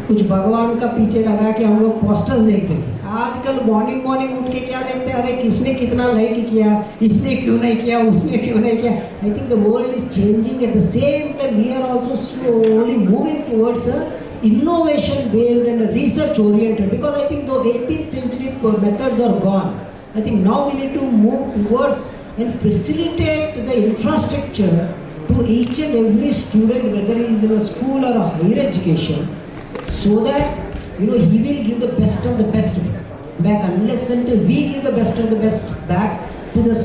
कुछ भगवान का पीछे लगा के हम लोग पोस्टर्स देखते हैं. आजकल मॉर्निंग उठ के क्या देखते हैं, अरे किसने कितना लाइक किया, इसने क्यों नहीं किया, उसने क्यों नहीं किया. I think the world is changing. At the same time we are also slowly moving towards innovation based and research oriented, because I think the 18th century methods are gone. I think now we need to move towards and facilitate the infrastructure to each and every student, whether he is in a school or a higher education, so that he will give the best of the best back, unless until we give the best of the best back to the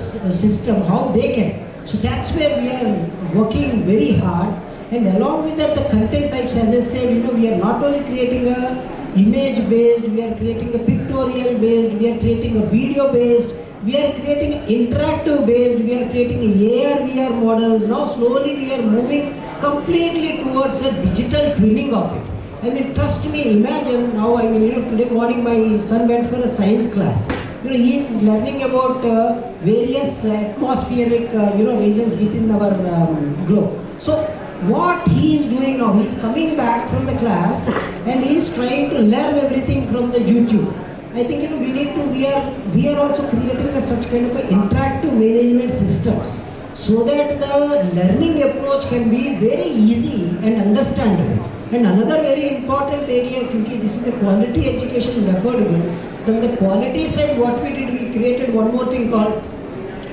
system, how they can. So that's where we are working very hard. And along with that, the content types, as I said, we are not only creating a image based, we are creating a pictorial based, we are creating a video based, we are creating interactive based, we are creating AR VR models. Now slowly we are moving completely towards a digital twinning of it. I mean, trust me, imagine now, I mean, today morning my son went for a science class. He is learning about various atmospheric, regions within our globe. So, what he is doing now, he is coming back from the class and he is trying to learn everything from the YouTube. I think we are also creating such kind of interactive management systems so that the learning approach can be very easy and understandable. And another very important area, because this is a quality education and affordable, then the quality side, what we did, we created one more thing called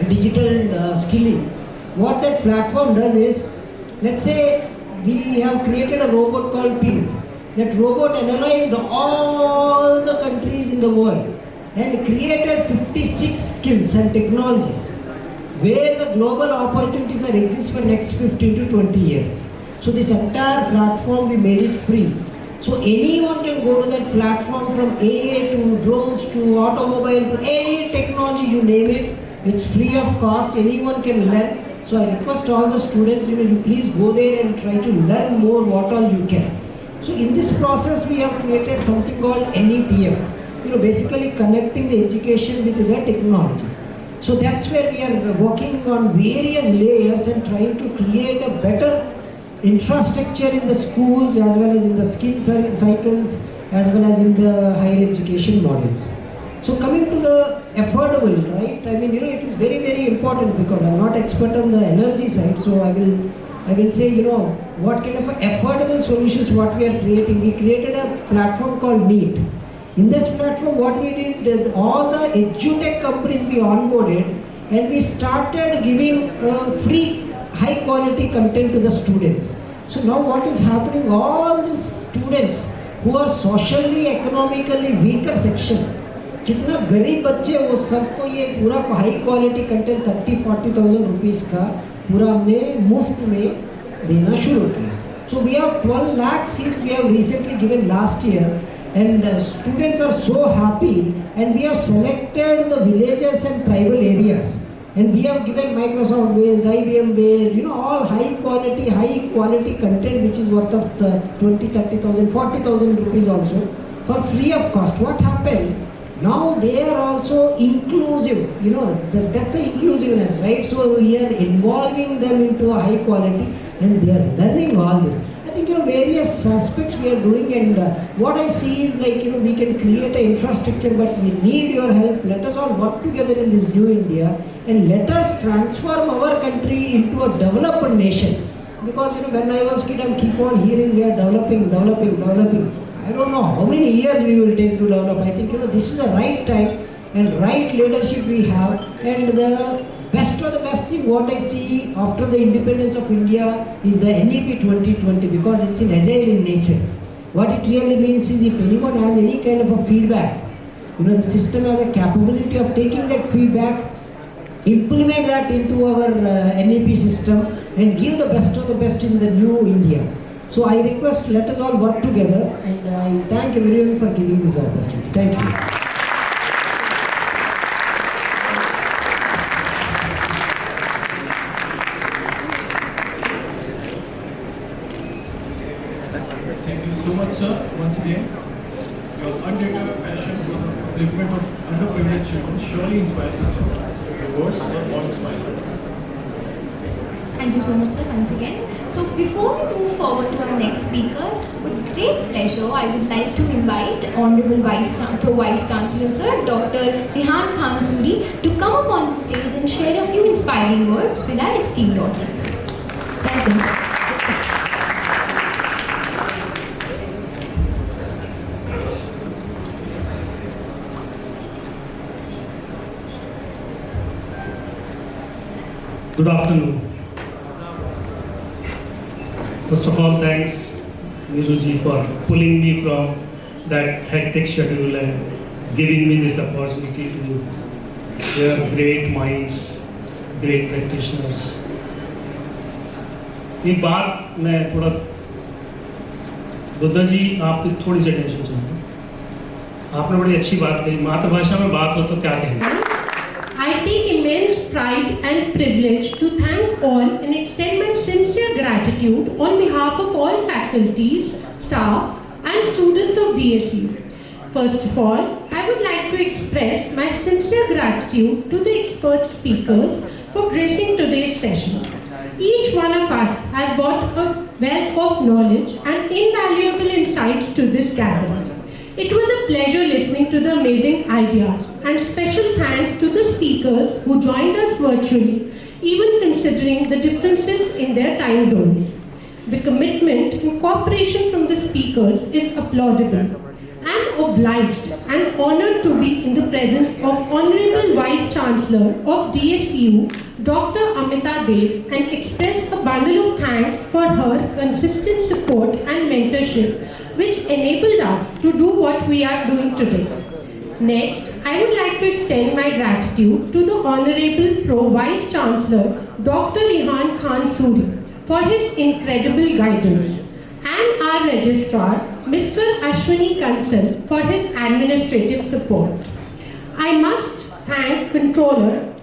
digital skilling. What that platform does is, let's say we have created a robot called Ping. That robot analyzed all the countries in the world and created 56 skills and technologies where the global opportunities are exist for next 15 to 20 years. So this entire platform, we made it free. So anyone can go to that platform, from AI to drones to automobile to any technology, you name it. It's free of cost, anyone can learn. So I request all the students, you please go there and try to learn more what all you can. So in this process, we have created something called NEPF, basically connecting the education with the technology. So that's where we are working on various layers and trying to create a better infrastructure in the schools as well as in the skill cycles as well as in the higher education models. So coming to the affordable, right? I mean, it is very, very important because I'm not expert on the energy side. So I will say, what kind of affordable solutions what we are creating. We created a platform called NEET. In this platform, what we did, all the edutech companies we onboarded and we started giving free high quality content to the students. So now what is happening, all these students who are socially, economically weaker section, कितना गरीब बच्चे वो सबको ये पूरा high quality content 30-40,000 rupees का पूरा हमने मुफ्त में देना शुरू किया. So we have 12 lakh seats we have recently given last year, and students are so happy, and we have selected the villages and tribal areas. And we have given Microsoft based, IBM based, all high quality content which is worth of 20, 30,000, 40,000 rupees also for free of cost. What happened? Now they are also inclusive, that's an inclusiveness, right? So we are involving them into a high quality and they are learning all this. I think various aspects we are doing, and what I see is like, we can create an infrastructure, but we need your help. Let us all work together in this new India and let us transform our country into a developed nation. Because when I was kid, I keep on hearing we are developing. I don't know how many years we will take to develop. I think this is the right time and right leadership we have, and the best of the best thing what I see after the independence of India is the NEP 2020, because it's in agile in nature. What it really means is, if anyone has any kind of a feedback, the system has a capability of taking that feedback, implement that into our NEP system and give the best of the best in the new India. So I request, let us all work together, and I thank everyone for giving this opportunity. Thank you. Thank you so much, sir. Once again, your undeterred passion for the upliftment of underprivileged children surely inspires us all. Your words are all inspiring. Thank you so much, sir, once again. So before we move forward to our next speaker, with great pleasure, I would like to invite Honourable Vice Chancellor, sir, Dr Rihan Suri, to come up on the stage and share a few inspiring words with our esteemed audience. Thank you, sir. Good afternoon. First of all, thanks, Niruji, for pulling me from that hectic schedule and giving me this opportunity to hear great minds, great practitioners. एक बात मैं थोड़ा बुद्धा जी आपकी थोड़ी सी tension चाहिए. आपने बड़ी अच्छी बात कही, मातृभाषा में बात हो तो क्या कहेंगे. I take immense pride and privilege to thank all and extend my sincere gratitude on behalf of all faculties, staff and students of DSEU. First of all, I would like to express my sincere gratitude to the expert speakers for gracing today's session. Each one of us has brought a wealth of knowledge and invaluable insights to this gathering. It was a pleasure listening to the amazing ideas, and special thanks to the speakers who joined us virtually, even considering the differences in their time zones. The commitment and cooperation from the speakers is applaudable. I am obliged and honoured to be in the presence of Honourable Vice Chancellor of DSEU, Dr Amita Dev, and express a bundle of thanks for her consistent support and mentorship, which enabled us to do what we are doing today. Next, I would like to extend my gratitude to the Honourable Pro Vice Chancellor, Dr Rihan Suri, for his incredible guidance, and our Registrar, Mr. Ashwini Kansal, for his administrative support. I must thank Controller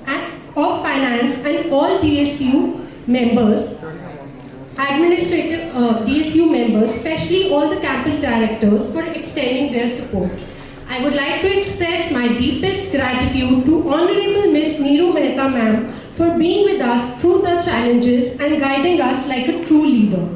of Finance and all DSU members, DSU members, especially all the campus directors, for extending their support. I would like to express my deepest gratitude to Honourable Miss Neeru Mehta ma'am for being with us through the challenges and guiding us like a true leader.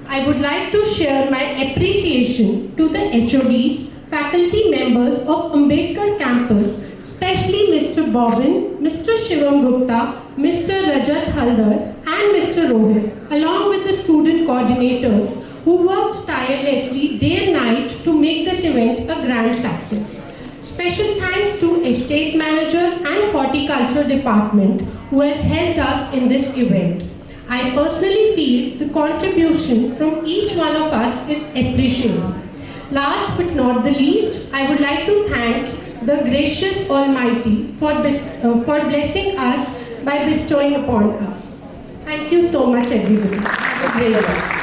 I would like to share my appreciation to the HODs, faculty members of Ambedkar campus, especially Mr. Bobin, Mr. Shivam Gupta, Mr. Rajat Haldar and Mr. Rohit, along with the student coordinators who worked tirelessly day and night to make this event a grand success. Special thanks to Estate Manager and Horticulture Department who has helped us in this event. I personally feel the contribution from each one of us is appreciable. Last but not the least, I would like to thank the gracious Almighty for blessing us by bestowing upon us. Thank you so much, everybody. Have a great day.